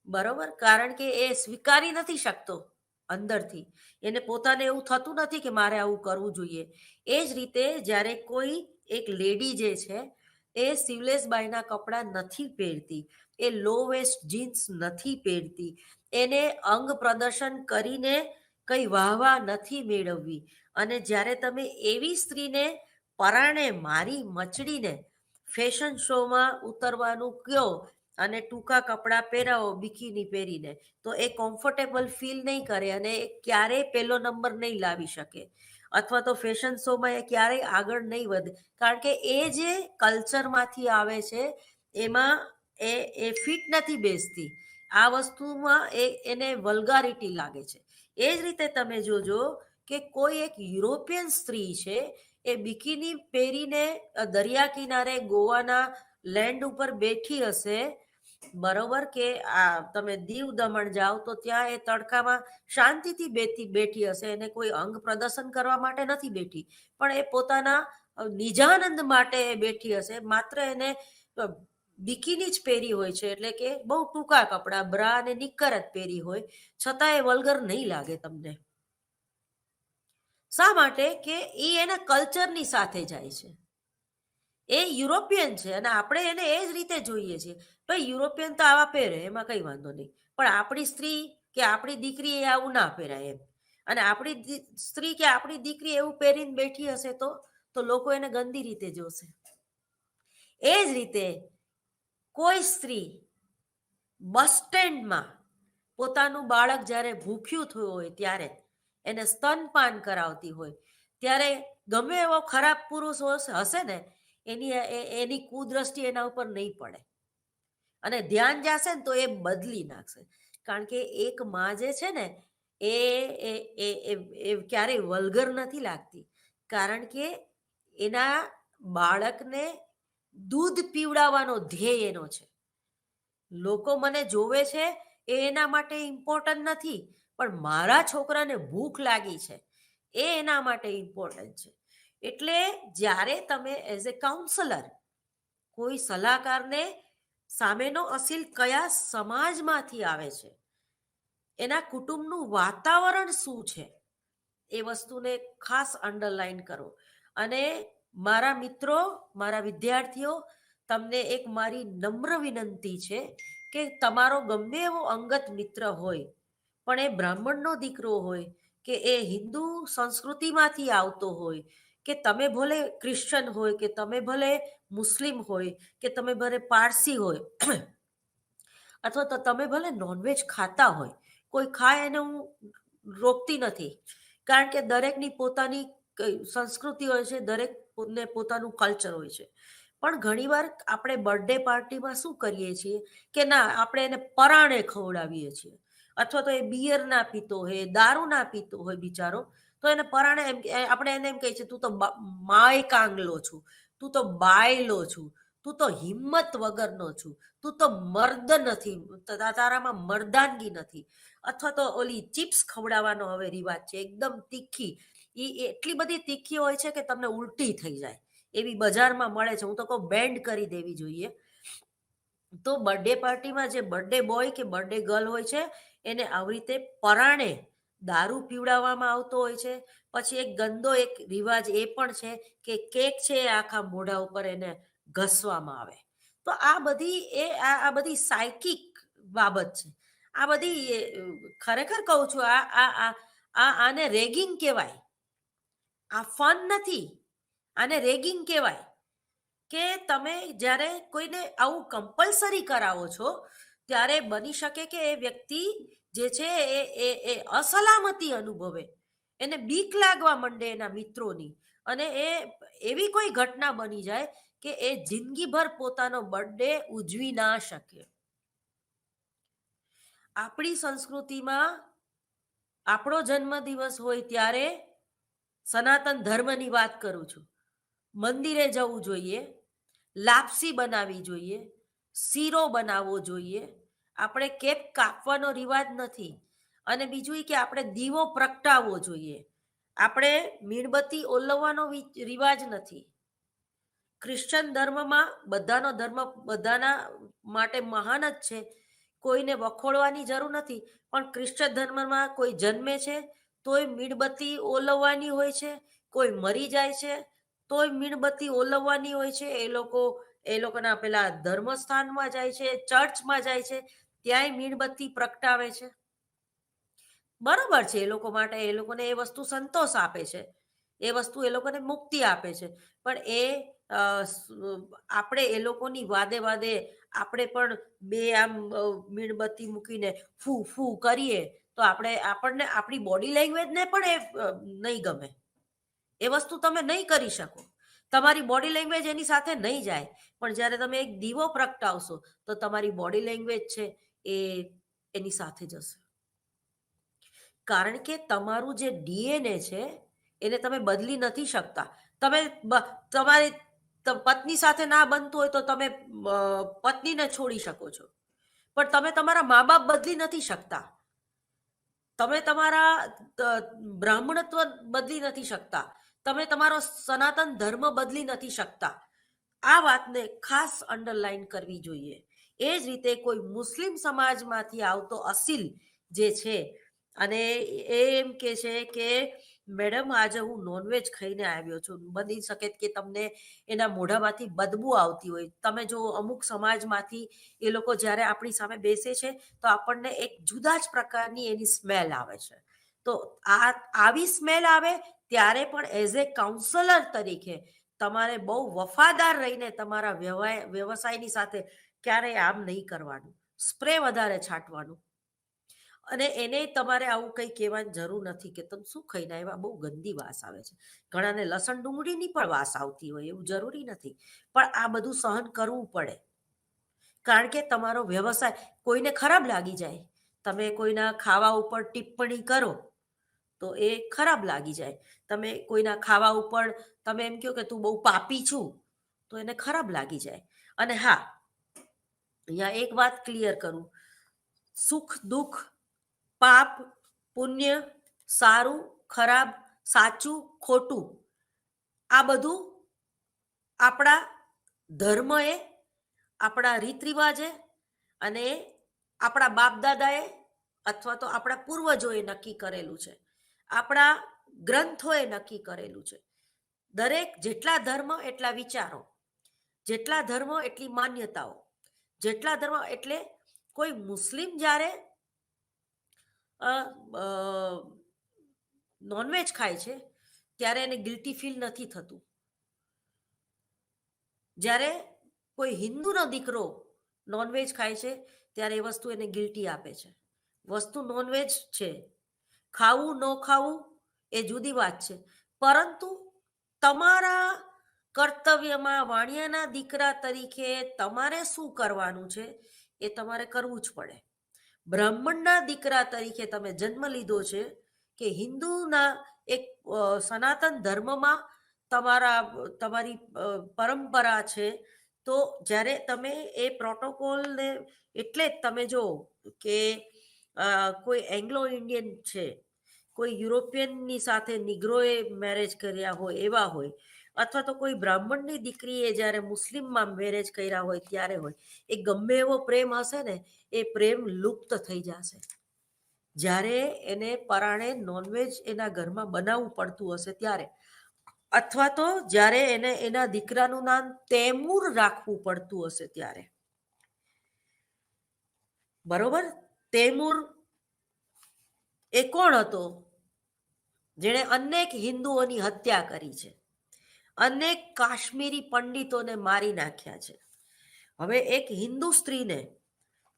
બરોબર, કારણ કે એ સ્વીકારી નથી શકતો અંદરથી. એને પોતાને એવું થતું નથી કે મારે આવું કરવું જોઈએ. એ જ રીતે જ્યારે કોઈ એક લેડી જે છે એ સીવલેસ બાયના કપડાં નથી પહેરતી, એ લો વેસ્ટ જીન્સ નથી પહેરતી, એને અંગ પ્રદર્શન કરીને કંઈ વાહવા નથી મેળવવી, અને જ્યારે તમે એવી સ્ત્રીને પરાણે મારી મચડીને ફેશન શોમાં ઉતરવાનું કહો અને ટૂંકા કપડાં પહેરાવો બિકીની પહેરીને, તો એ કમ્ફર્ટેબલ ફીલ નહીં કરે અને એ ક્યારેય પહેલો નંબર નહીં લાવી શકે, અથવા તો ફેશન શોમાં એ ક્યારેય આગળ નહીં વધે, કારણ કે એ જે કલ્ચરમાંથી આવે છે એમાં એ એ ફિટ નથી બેસતી. આ વસ્તુમાં એને વલ્ગારિટી લાગે છે. એ જ રીતે તમે જોજો કે કોઈ એક યુરોપિયન સ્ત્રી છે, એ બિકીની પહેરીને દરિયા કિનારે ગોવાના લેન્ડ ઉપર બેઠી હશે, બરોબર, કે આ તમે દીવ દમણ જાઓ તો ત્યાં એ તડકામાં શાંતિથી બેઠી હશે, એને કોઈ અંગ પ્રદર્શન કરવા માટે નથી બેઠી, પણ એ પોતાના નિજાનંદ માટે એ બેઠી હશે. માત્ર એને બિકીની જ પહેરી હોય છે, એટલે કે બહુ ટૂંકા કપડાં, બ્રા અને નિક્કર જ પહેરી હોય, છતાં એ વલ્ગર નહીં લાગે તમને. શા માટે? કે એ એના કલ્ચરની સાથે જાય છે. એ યુરોપિયન છે અને આપણે એને એ જ રીતે જોઈએ છીએ. ભાઈ યુરોપિયન તો આવા પહેરે, એમાં કંઈ વાંધો નહીં, પણ આપણી સ્ત્રી કે આપણી દીકરી એ આવું ના પહેરાય એમ. અને આપણી સ્ત્રી કે આપણી દીકરી એવું પહેરીને બેઠી હશે તો લોકો એને ગંદી રીતે જોશે. એ જ રીતે કોઈ સ્ત્રી બસ સ્ટેન્ડમાં પોતાનું બાળક જ્યારે ભૂખ્યું થયું હોય ત્યારે એને સ્તનપાન કરાવતી હોય, ત્યારે ગમે એવો ખરાબ પુરુષ હશે ને, એની કુદ્રષ્ટિ એના ઉપર નહીં પડે, અને ધ્યાન જશે ને તો એ બદલી નાખશે. કારણ કે એક માં જે છે ને એ ક્યારેય વલ્ગર નથી લાગતી, કારણ કે એના બાળકને દૂધ પીવડાવવાનો ધ્યેય એનો છે. લોકો મને જોવે છે એ એના માટે ઇમ્પોર્ટન્ટ નથી, પણ મારા છોકરાને ભૂખ લાગી છે એ એના માટે ઇમ્પોર્ટન્ટ છે. એટલે જ્યારે તમે એઝ એ કાઉન્સલર કોઈ સલાહકારને સામેનો અસીલ કયા સમાજમાંથી આવે છે, એના કુટુંબનું વાતાવરણ શું છે, એ વસ્તુને ખાસ અંડરલાઈન કરો. અને મારા મિત્રો, મારા વિદ્યાર્થીઓ, તમને એક મારી નમ્ર વિનંતી છે કે તમારો ગમે એવો અંગત મિત્ર હોય, પણ એ બ્રાહ્મણનો દીકરો હોય કે એ હિન્દુ સંસ્કૃતિમાંથી આવતો હોય, કે તમે ભલે ક્રિશ્ચન હોય, કે તમે ભલે મુસ્લિમ હોય, કે તમે ભલે પારસી હોય, અથવા તો તમે ભલે નોનવેજ ખાતા હોય, કોઈ ખાય એને હું રોકતી નથી, કારણ કે દરેકની પોતાની સંસ્કૃતિ હોય છે, દરેકને પોતાનું કલ્ચર હોય છે. પણ ઘણીવાર આપણે બર્થડે પાર્ટીમાં શું કરીએ છીએ કે ના, આપણે એને પરાણે ખવડાવીએ છીએ, અથવા તો એ બિયર ના પીતો હોય, દારૂ ના પીતો હોય બિચારો, તો એને પરાણે આપણે એને એમ કહીએ છીએ, તું તો માય કાંગલો છું, તું તો બાયલો છું, તું તો હિંમત વગરનો છું, તું તો મર્દ નથી, તારામાં મર્દાનગી નથી. અથવા તો ઓલી ચિપ્સ ખવડાવવાનો હવે રિવાજ છે, એકદમ તીખી, એ એટલી બધી તીખી હોય છે કે તમને ઉલટી થઈ જાય એવી બજારમાં મળે છે. હું તો કહું બેન્ડ કરી દેવી જોઈએ. તો બર્થડે પાર્ટીમાં જે બર્થડે બોય કે બર્થડે ગર્લ હોય છે એને આવી રીતે પરાણે દારૂ પીવડાવવામાં આવતો હોય છે. પછી એક ગંદો એક રિવાજ એ પણ છે કે કેક છે એ આખા મોઢા ઉપર એને ઘસવામાં આવે. તો આ બધી આ બધી સાયકિક બાબત છે. આ બધી ખરેખર કહું છું, આને રેગિંગ કહેવાય. આ ફન નથી, આને રેગિંગ કહેવાય. કે તમે જ્યારે કોઈને આવું કમ્પલસરી કરાવો છો, ત્યારે બની શકે કે એ વ્યક્તિ જે છે એ અસલામતી અનુભવે, એને બીક લાગવા માંડે એના મિત્રોની, અને એ એવી કોઈ ઘટના બની જાય કે એ જિંદગીભર પોતાનો બર્થડે ઉજવી ના શકે. આપણી સંસ્કૃતિમાં આપણો જન્મદિવસ હોય ત્યારે સનાતન ધર્મની વાત કરું છું, મંદિરે જવું જોઈએ, લાપસી બનાવવી જોઈએ, શીરો બનાવવો જોઈએ, આપણે કેક કાપવાનો રિવાજ નથી. અને બીજું કે આપણે દીવો પ્રગટાવવો જોઈએ, આપણે મીણબત્તી ઓલવવાનો રિવાજ નથી. ક્રિશ્ચન ધર્મમાં બધાનો ધર્મ બધાના માટે મહાન જ છે. કોઈને વખોડવાની જરૂર નથી, પણ ક્રિશ્ચન ધર્મમાં કોઈ જન્મે છે તોય મીણબત્તી ઓલવવાની હોય છે, કોઈ મરી જાય છે તોય મીણબત્તી ઓલવવાની હોય છે. એ લોકોના પેલા ધર્મસ્થાનમાં જાય છે, ચર્ચમાં જાય છે, ત્યાંય મીણબત્તી પ્રગટાવે છે. બરોબર છે, એ લોકો માટે, એ લોકોને એ વસ્તુ સંતોષ આપે છે, એ વસ્તુ એ લોકોને મુક્તિ આપે છે. પણ આપણે એ લોકોની વાદે વાદે આપણે પણ બે આમ મીણબત્તી મૂકીને ફૂ ફૂ કરીએ તો આપણને આપણી બોડી લેંગ્વેજને પણ એ નહીં ગમે. એ વસ્તુ તમે નહીં કરી શકો, તમારી બોડી લેંગ્વેજ એની સાથે નહીં જાય. પણ જ્યારે તમે એક દીવો પ્રગટાવશો તો તમારી બોડી લેંગ્વેજ છે એ એની સાથે જશે. કારણ કે તમારું જે ડીએનએ છે એને તમે બદલી નથી શકતા. તમારી પત્ની સાથે ના બનતું હોય તો તમે પત્નીને છોડી શકો છો, પણ તમે તમારા મા બાપ બદલી નથી શકતા. તમે તમારા બ્રાહ્મણત્વ બદલી નથી શકતા, તમે તમારો સનાતન ધર્મ બદલી નથી શકતા. આ વાતને ખાસ અંડરલાઈન કરવી જોઈએ. એ જ રીતે કોઈ મુસ્લિમ સમાજમાંથી આવતો અસીલ જે છે અને એ એમ કે છે કે મેડમ આજે હું નોનવેજ ખાઈને આવ્યો છું, બની શકે કે તમને એના મોઢામાંથી બદબુ આવતી હોય. તમે જો અમુક સમાજમાંથી એ લોકો જ્યારે આપણી સામે બેસે છે તો આપણને એક જુદા જ પ્રકારની એની સ્મેલ આવે છે. તો આવી સ્મેલ આવે ત્યારે પણ એઝ એ કાઉન્સલર તરીકે તમારે બહુ વફાદાર રહીને તમારા વ્યવસાયની સાથે ક્યારેય આમ નહીં કરવાનું, સ્પ્રે વધારે છાંટવાનું. અને એને તમારે આવું કંઈ કહેવાની જરૂર નથી કે તમે શું ખાઈને આવ્યા, બહુ ગંદી વાસ આવે છે. ઘણાને લસણ ડુંગળીની પણ વાસ આવતી હોય, એવું જરૂરી નથી. પણ આ બધું સહન કરવું પડે, કારણ કે તમારો વ્યવસાય કોઈને ખરાબ લાગી જાય. તમે કોઈના ખાવા ઉપર ટિપ્પણી કરો તો એ ખરાબ લાગી જાય. તમે કોઈના ખાવા ઉપર તમે એમ કહો કે તું બહુ પાપી છું તો એને ખરાબ લાગી જાય. અને હા, અહીંયા એક વાત ક્લિયર કરું, સુખ દુઃખ, પાપ પુણ્ય, સારું ખરાબ, સાચું ખોટું, આ બધું આપણા ધર્મએ, આપણા રીત રિવાજે અને આપણા બાપ દાદાએ અથવા તો આપણા પૂર્વજોએ નક્કી કરેલું છે, આપણા ગ્રંથોએ નક્કી કરેલું છે. દરેક જેટલા ધર્મ એટલા વિચારો, જેટલા ધર્મ એટલી માન્યતાઓ, જેટલા ધર્મ એટલે કોઈ મુસ્લિમ જ્યારે નોનવેજ ખાય છે ત્યારે એને ગિલ્ટી ફીલ નથી થતું. જ્યારે કોઈ હિન્દુનો દીકરો નોનવેજ ખાય છે ત્યારે એ વસ્તુ એને ગિલ્ટી આપે છે. વસ્તુ નોનવેજ છે, ખાવું ન ખાવું એ જુદી વાત છે, પરંતુ તમારા કર્તવ્યમાં વાણિયાના દીકરા તરીકે તમારે શું કરવાનું છે એ તમારે કરવું જ પડે. બ્રાહ્મણના દીકરા તરીકે તમે જન્મ લીધો છે કે હિન્દુના એક સનાતન ધર્મમાં તમારી પરંપરા છે, તો જ્યારે તમે એ પ્રોટોકોલને, એટલે જ તમે જો કે કોઈ એંગ્લો ઇન્ડિયન છે, કોઈ યુરોપિયનની સાથે નિગ્રોએ મેરેજ કર્યા હોય એવા હોય, અથવા તો કોઈ બ્રાહ્મણની દીકરીએ જ્યારે મુસ્લિમમાં મેરેજ કર્યા હોય ત્યારે હોય, એ ગમે એવો પ્રેમ હશે ને એ પ્રેમ લુપ્ત થઈ જશે. જ્યારે એને પરાણે નોનવેજ એના ઘરમાં બનાવવું પડતું હશે ત્યારે, અથવા તો જ્યારે એને એના દીકરાનું નામ તૈમૂર રાખવું પડતું હશે ત્યારે. બરોબર? તૈમૂર એ કોણ હતો? જેણે અનેક હિન્દુઓની હત્યા કરી છે, અનેક કાશ્મીરી પંડિતોને મારી નાખ્યા છે. હવે એક હિન્દુ સ્ત્રીને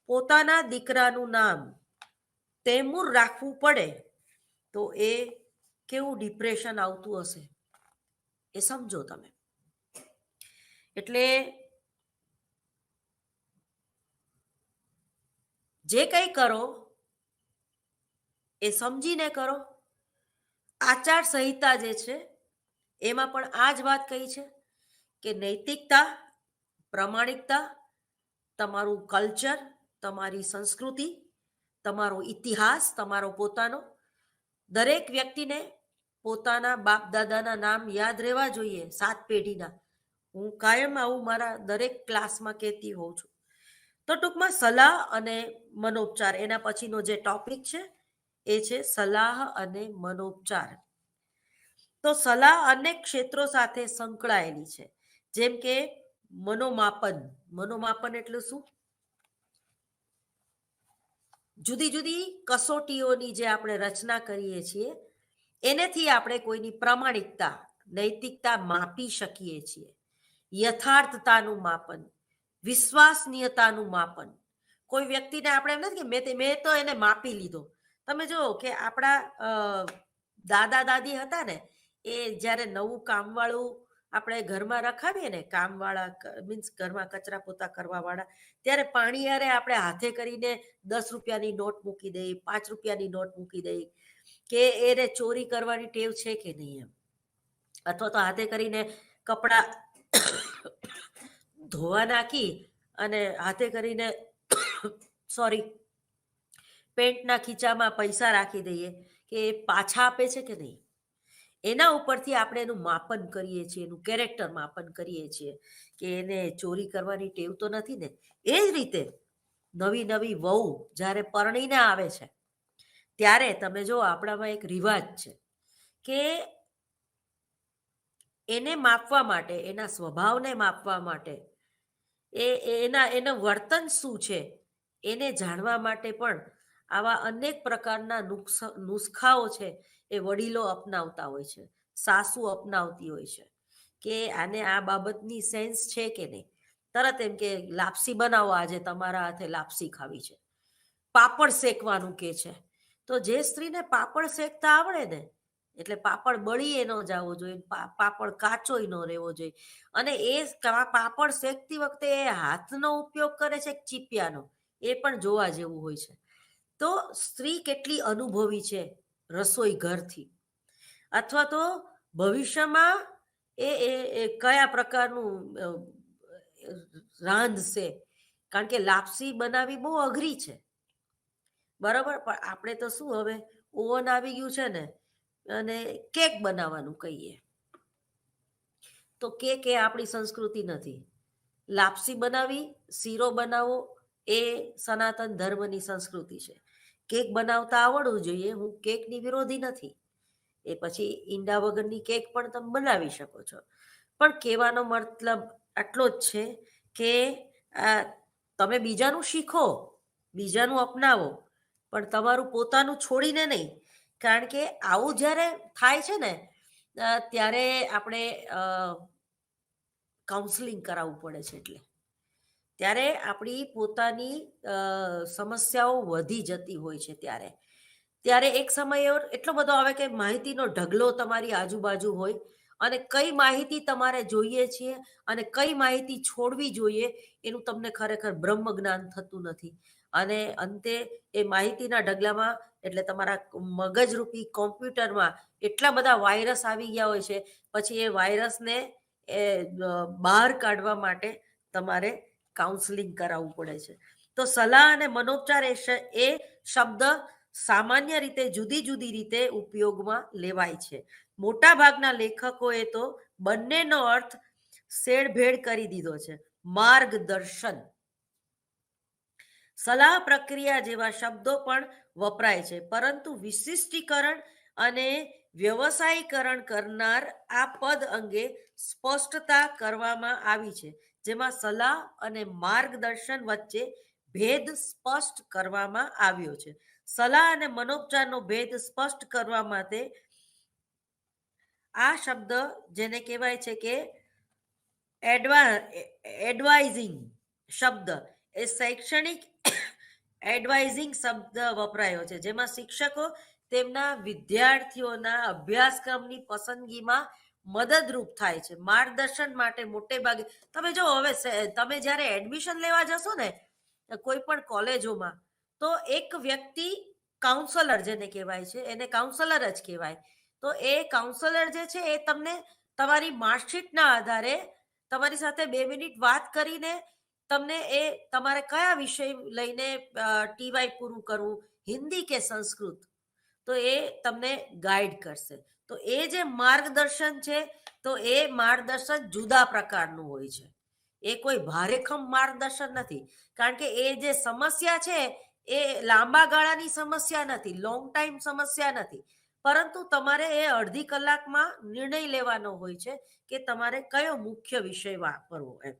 પોતાના દીકરાનું નામ તૈમૂર રાખવું પડે તો એ કેવું ડિપ્રેશન આવતું હશે એ સમજો તમે. એટલે જે કંઈ કરો એ સમજીને કરો. આચાર સંહિતા જે છે એમાં પણ આ જ વાત કહી છે કે નૈતિકતા, પ્રામાણિકતા, તમારું કલ્ચર, તમારી સંસ્કૃતિ, તમારો ઇતિહાસ, તમારો પોતાનો, દરેક વ્યક્તિને પોતાના બાપ દાદાના નામ યાદ રહેવા જોઈએ, 7 પેઢીના. હું કાયમ આવું મારા દરેક ક્લાસમાં કહેતી હોઉં છું. તો ટૂંકમાં સલાહ અને મનોપચાર, એના પછીનો જે ટોપિક છે એ છે સલાહ અને મનોપચાર. તો સલાહ અનેક ક્ષેત્રો સાથે સંકળાયેલી છે, જેમ કે મનોમાપન. મનોમાપન એટલે શું? જુદી જુદી કસોટીઓની જે આપણે રચના કરીએ છીએ એનેથી આપણે કોઈની પ્રામાણિકતા, નૈતિકતા માપી શકીએ છીએ. યથાર્થતાનું માપન, વિશ્વાસનીયતાનું માપન. કોઈ વ્યક્તિને આપણે એમ નથી કે મેં તો એને માપી લીધો. તમે જુઓ કે આપણા દાદા દાદી હતા ને, એ જ્યારે નવું કામવાળું આપણે ઘરમાં રખાવીએ ને, કામવાળા મીન્સ ઘરમાં કચરા પોતા કરવાવાળા, ત્યારે પાણીયારે આપણે હાથે કરીને 10 રૂપિયાની નોટ મૂકી દઈ, 5 રૂપિયાની નોટ મૂકી દઈ, કે એને ચોરી કરવાની ટેવ છે કે નહીં એમ. અથવા તો હાથે કરીને કપડાં ધોવા નાખી અને હાથે કરીને સોરી પેન્ટના ખીચામાં પૈસા રાખી દઈએ કે એ પાછા આપે છે કે નહીં. એના ઉપરથી આપણે એનું માપન કરીએ છીએ, એનું કેરેક્ટર માપન કરીએ છીએ કે એને ચોરી કરવાની ટેવ તો નથી ને. એ જ રીતે નવી નવી વહુ જ્યારે પરણીને આવે છે ત્યારે તમે જો આપણામાં એક રિવાજ છે કે એને માપવા માટે, એના સ્વભાવને માપવા માટે, એનું વર્તન શું છે એને જાણવા માટે પણ આવા અનેક પ્રકારના નુસ્ખાઓ છે એ વડીલો અપનાવતા હોય છે, સાસુ અપનાવતી હોય છે કે આને આ બાબતની સેન્સ છે કે નહીં. તરત એમ કે લાપસી બનાવો, આજે તમારા હાથે લાપસી ખાવી છે. પાપડ શેકવાનું કે છે, તો જે સ્ત્રીને પાપડ શેકતા આવડે ને, એટલે પાપડ બળીએ ન જવો જોઈએ, પાપડ કાચોય ન રહેવો જોઈએ. અને એ પાપડ શેકતી વખતે એ હાથનો ઉપયોગ કરે છે ચીપિયાનો, એ પણ જોવા જેવું હોય છે. તો સ્ત્રી કેટલી અનુભવી છે રસોઈ ઘરથી, અથવા તો ભવિષ્યમાં એ કયા પ્રકારનું રાંધશે. કારણ કે લાપસી બનાવવી બહુ અઘરી છે, બરાબર. પણ આપણે તો શું, હવે ઓવન આવી ગયું છે ને, અને કેક બનાવવાનું કહીએ તો કેક એ આપણી સંસ્કૃતિ નથી. લાપસી બનાવી, શીરો બનાવો એ સનાતન ધર્મની સંસ્કૃતિ છે. કેક બનાવતા આવડવું જોઈએ. હું કેકની વિરોધી નથી, એ પછી ઈંડા વગરની કેક પણ તમે બનાવી શકો છો. પણ કહેવાનો મતલબ આટલો જ છે કે તમે બીજાનું શીખો, બીજાનું અપનાવો, પણ તમારું પોતાનું છોડીને નહીં. કારણ કે આવું જ્યારે થાય છે ને ત્યારે આપણે કાઉન્સલિંગ કરાવવું પડે છે. એટલે ત્યારે આપણી પોતાની સમસ્યાઓ વધી જતી હોય છે. ત્યારે એક સમય એટલો બધો આવે કે માહિતીનો ઢગલો તમારી આજુબાજુ હોય, અને કઈ માહિતી તમારે જોઈએ છે અને કઈ માહિતી છોડવી જોઈએ એનું તમને ખરેખર બ્રહ્મ જ્ઞાન થતું નથી. અને અંતે એ માહિતીના ઢગલામાં, એટલે તમારા મગજરૂપી કોમ્પ્યુટરમાં એટલા બધા વાયરસ આવી ગયા હોય છે, પછી એ વાયરસને બહાર કાઢવા માટે તમારે કાઉન્સલિંગ કરાવવું પડે છે. તો સલાહ અને મનોપચાર એ શબ્દ સામાન્ય રીતે જુદી જુદી રીતે ઉપયોગમાં લેવાય છે. મોટા ભાગના લેખકોએ તો બંનેનો અર્થ શેરભેળ કરી દીધો છે. માર્ગદર્શન, સલાહ પ્રક્રિયા જેવા શબ્દો પણ વપરાય છે, પરંતુ વિશિષ્ટીકરણ અને વ્યવસાયીકરણ કરનાર આ પદ અંગે સ્પષ્ટતા કરવામાં આવી છે, જેમાં સલાહ અને માર્ગદર્શન વચ્ચે ભેદ સ્પષ્ટ કરવામાં આવ્યો છે. સલાહ અને મનોપચારનો ભેદ સ્પષ્ટ કરવા માટે આ શબ્દ, જેને કહેવાય છે કે એડવાઇઝિંગ શબ્દ, એ શૈક્ષણિક એડવાઇઝિંગ શબ્દ વપરાયો છે, જેમાં શિક્ષકો તેમના વિદ્યાર્થીઓના અભ્યાસક્રમની પસંદગીમાં મદદરૂપ થાય છે. માર્ગદર્શન માટે મોટે ભાગે તમે જો, હવે તમે જ્યારે એડમિશન લેવા જશો ને કોઈ પણ કોલેજોમાં, તો એક વ્યક્તિ કાઉન્સલર જેને કહેવાય છે, એને કાઉન્સલર જ કહેવાય. તો એ કાઉન્સલર જે છે એ તમને તમારી માર્કશીટના આધારે તમારી સાથે 2 મિનિટ વાત કરીને તમને એ તમારે કયા વિષય લઈને ટીવાય પૂરું કરવું, હિન્દી કે સંસ્કૃત, તો એ તમને ગાઈડ કરશે. તો એ જે માર્ગદર્શન છે, તો એ માર્ગદર્શન જુદા પ્રકારનું હોય છે. એ કોઈ ભારેખમ માર્ગદર્શન નથી, કારણ કે એ જે સમસ્યા છે એ લાંબા ગાળાની સમસ્યા નથી, લોંગ ટાઈમ સમસ્યા નથી, પરંતુ તમારે એ અડધી કલાકમાં નિર્ણય લેવાનો હોય છે કે તમારે કયો મુખ્ય વિષય વાપરવો એમ.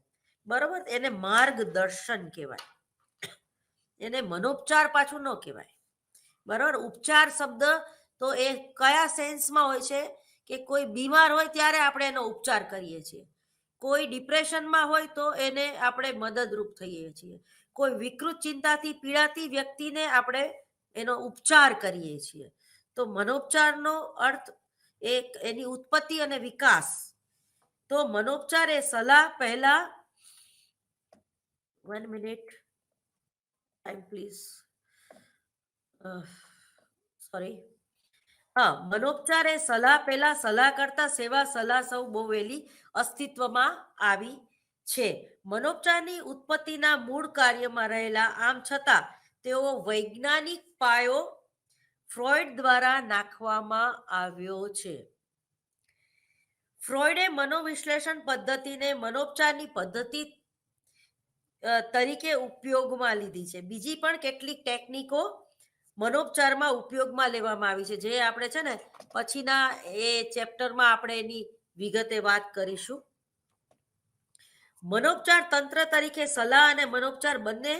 બરોબર, એને માર્ગદર્શન કહેવાય, એને મનોપચાર પાછું ન કહેવાય. બરોબર, ઉપચાર શબ્દ તો એ કયા સેન્સમાં હોય છે કે કોઈ બીમાર હોય ત્યારે આપણે એનો ઉપચાર કરીએ છીએ, કોઈ ડિપ્રેશનમાં હોય તો એને આપણે મદદરૂપ થઈએ છીએ, કોઈ વિકૃત ચિંતાથી પીડાતી વ્યક્તિને આપણે એનો ઉપચાર કરીએ છીએ. તો મનોપચારનો અર્થ એક એની ઉત્પત્તિ અને વિકાસ. તો મનોપચાર એ સલાહ પહેલા 1 મિનિટ ટાઈમ પ્લીઝ, સોરી. હા, મનોપચાર એ સલાહ પહેલા સલાહ કરતા સેવા સલાહ સૌ બહુ વહેલી અસ્તિત્વમાં આવી છે. મનોપચારની ઉત્પત્તિના મૂળ કાર્યમાં રહેલા આમ છતાં તેઓ વૈજ્ઞાનિક પાયો ફ્રોઈડ દ્વારા નાખવામાં આવ્યો છે. ફ્રોઈડે મનોવિશ્લેષણ પદ્ધતિને મનોપચારની પદ્ધતિ તરીકે ઉપયોગમાં લીધી છે. બીજી પણ કેટલીક ટેકનિકો મનોપચારમાં ઉપયોગમાં લેવામાં આવી છે, જે આપણે છે ને પછીના એ ચેપ્ટરમાં આપણે એની વિગતે વાત કરીશું. મનોપચાર તંત્ર તરીકે સલાહ અને મનોપચાર બંને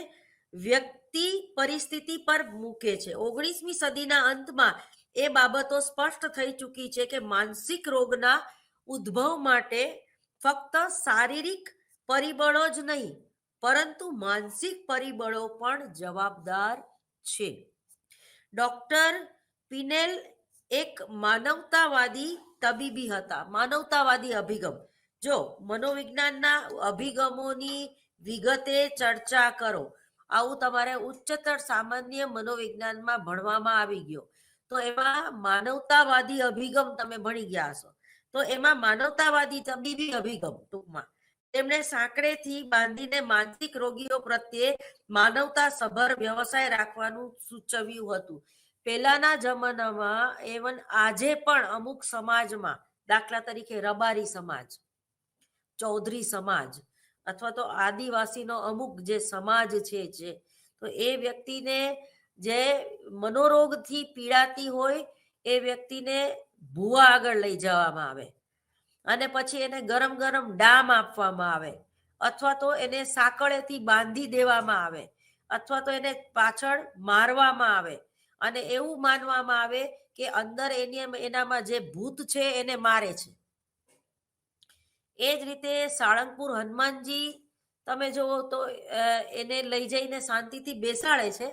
વ્યક્તિ પરિસ્થિતિ પર મૂકે છે. 19મી સદીના અંતમાં એ બાબતો સ્પષ્ટ થઈ ચૂકી છે કે માનસિક રોગના ઉદ્ભવ માટે ફક્ત શારીરિક પરિબળો જ નહીં, પરંતુ માનસિક પરિબળો પણ જવાબદાર છે. ડોક્ટર પિનેલ એક માનવતાવાદી તબીબી હતા. માનવતાવાદી અભિગમ, જો મનોવિજ્ઞાનના અભિગમોની વિગતે ચર્ચા કરો, આવું તમારે ઉચ્ચતર સામાન્ય મનોવિજ્ઞાનમાં ભણવામાં આવી ગયો, તો એમાં માનવતાવાદી અભિગમ તમે ભણી ગયા હશો. તો એમાં માનવતાવાદી તબીબી અભિગમ ટૂંકમાં તેમણે સાંકળેથી બાંધીને માનસિક રોગીઓ પ્રત્યે માનવતા સભર વ્યવસાય રાખવાનું સૂચવ્યું હતું. પહેલાના જમાનામાં એવન આજે પણ અમુક સમાજમાં, દાખલા તરીકે રબારી સમાજ, ચૌધરી સમાજ અથવા તો આદિવાસીનો અમુક જે સમાજ છે તો એ વ્યક્તિને જે મનોરોગથી પીડાતી હોય એ વ્યક્તિને ભૂવા આગળ લઈ જવામાં આવે અને પછી એને ગરમ ગરમ ડામ આપવામાં આવે, અથવા તો એને સાંકળેથી બાંધી દેવામાં આવે, અથવા તો એને પાછળ મારવામાં આવે અને એવું માનવામાં આવે કે અંદર એનામાં જે ભૂત છે એને મારે છે. એ જ રીતે સાળંગપુર હનુમાનજી તમે જુઓ તો એને લઈ જઈને શાંતિથી બેસાડે છે,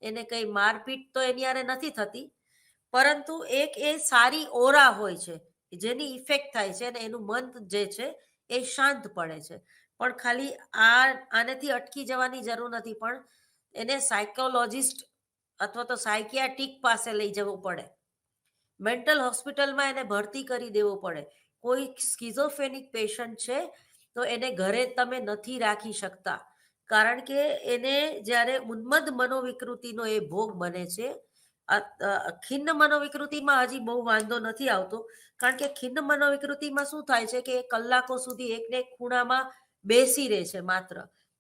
એને કંઈ મારપીટ તો એની યારે નથી થતી, પરંતુ એક એ સારી ઓરા હોય છે જેની ઇફેક્ટ થાય છે અને એનું મન જે છે એ શાંત પડે છે. પણ ખાલી આનેથી અટકી જવાની જરૂર નથી, પણ એને સાયકોલોજિસ્ટ અથવા તો સાયકિયાટ્રિક પાસે લઈ જવું પડે, મેન્ટલ હોસ્પિટલમાં એને ભરતી કરી દેવો પડે. કોઈ સ્કિઝોફેનિક પેશન્ટ છે તો એને ઘરે તમે નથી રાખી શકતા, કારણ કે એને જ્યારે ઉન્મત્ત મનોવિકૃતિનો એ ભોગ બને છે. ખિન્ન મનોવિકૃતિમાં હજી બહુ વાંધો નથી આવતો, કારણ કે ખિન્ન મનોવિકૃતિમાં શું થાય છે કે કલાકો સુધી એકને એક ખૂણામાં બેસી રહે છે, માત્ર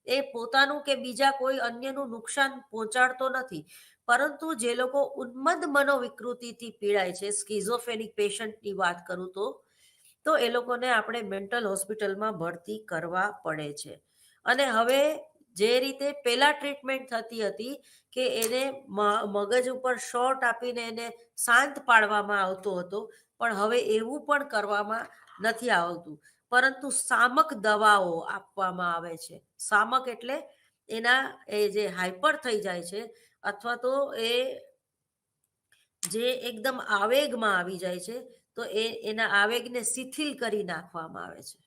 એ પોતાનું કે બીજા કોઈ અન્યનું નુકસાન પહોંચાડતો નથી. પરંતુ જે લોકો ઉન્મત્ત મનોવિકૃતિથી પીડાય છે, સ્કિઝોફેનિક પેશન્ટની વાત કરું તો એ લોકોને આપણે મેન્ટલ હોસ્પિટલમાં ભરતી કરવા પડે છે. અને હવે જે રીતે પહેલા ટ્રીટમેન્ટ થતી હતી કે એને મગજ ઉપર શોર્ટ આપીને એને શાંત પાડવામાં આવતો હતો, પણ હવે એવું પણ કરવામાં નથી આવતું, પરંતુ શામક દવાઓ આપવામાં આવે છે. શામક એટલે એના એ જે હાઈપર થઈ જાય છે અથવા તો એ જે એકદમ આવેગમાં આવી જાય છે, તો એના આવેગને શિથિલ કરી નાખવામાં આવે છે,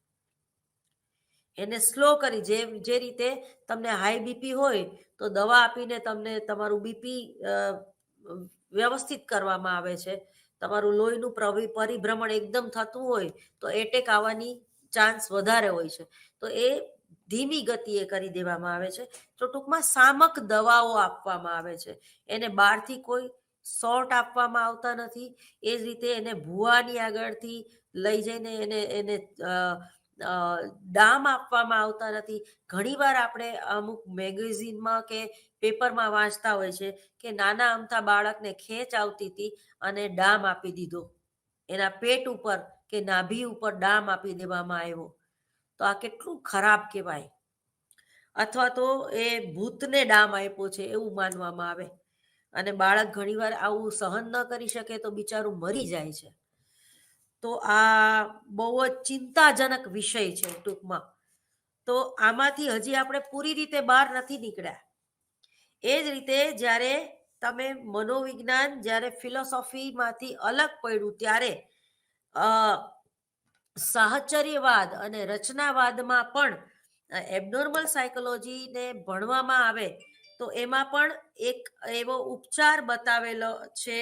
એને સ્લો કરી, જે રીતે તમને હાઈ બીપી હોય તો દવા આપીને તમને તમારું બીપી વ્યવસ્થિત કરવામાં આવે છે. તમારું લોહીનું પરિભ્રમણ એકદમ થતું હોય તો એટેક આવવાની ચાન્સ વધારે હોય છે, તો એ ધીમી ગતિએ કરી દેવામાં આવે છે. તો ટૂંકમાં શામક દવાઓ આપવામાં આવે છે, એને બહારથી કોઈ શોર્ટ આપવામાં આવતા નથી. એ જ રીતે એને ભૂવાની આગળથી લઈ જઈને એને ડામ આપવામાં આવતા નથી. ઘણીવાર આપણે અમુક મેગેઝિનમાં કે પેપરમાં વાંચતા હોય છે કે નાના અમથા બાળકને ખેંચ આવતી હતી અને ડામ આપી દીધો, એના પેટ ઉપર કે નાભી ઉપર ડામ આપી દેવામાં આવ્યો. તો આ કેટલું ખરાબ કહેવાય. અથવા તો એ ભૂતને ડામ આપ્યો છે એવું માનવામાં આવે, અને બાળક ઘણીવાર આવું સહન ન કરી શકે તો બિચારું મરી જાય છે. તો આ બહુ જ ચિંતાજનક વિષય છે ટૂંકમાં. તો આમાંથી હજી આપણે પૂરી રીતે બહાર નથી નીકળ્યા. એ જ રીતે જ્યારે તમે મનોવિજ્ઞાન, જ્યારે ફિલોસોફીમાંથી અલગ પડ્યું ત્યારે અ, સાહચર્યવાદ અને રચનાવાદમાં પણ એબનોર્મલ સાયકોલોજીને ભણવામાં આવે તો એમાં પણ એક એવો ઉપચાર બતાવેલો છે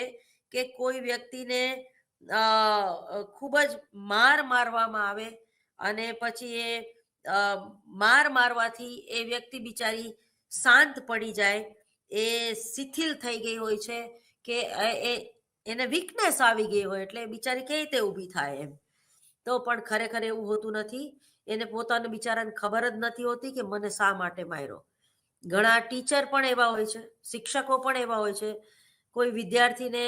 કે કોઈ વ્યક્તિને ખૂબ જ માર મારવામાં આવે અને પછી એ માર મારવાથી એ વ્યક્તિ બિચારી શાંત પડી જાય, એ શિથિલ થઈ ગઈ હોય છે કે એને વીકનેસ આવી ગઈ હોય એટલે બિચારી કઈ રીતે ઊભી થાય એમ. તો પણ ખરેખર એવું હોતું નથી. એને પોતાને બિચારાને ખબર જ નથી હોતી કે મને શા માટે માર્યો. ઘણા ટીચર પણ એવા હોય છે, શિક્ષકો પણ એવા હોય છે. કોઈ વિદ્યાર્થીને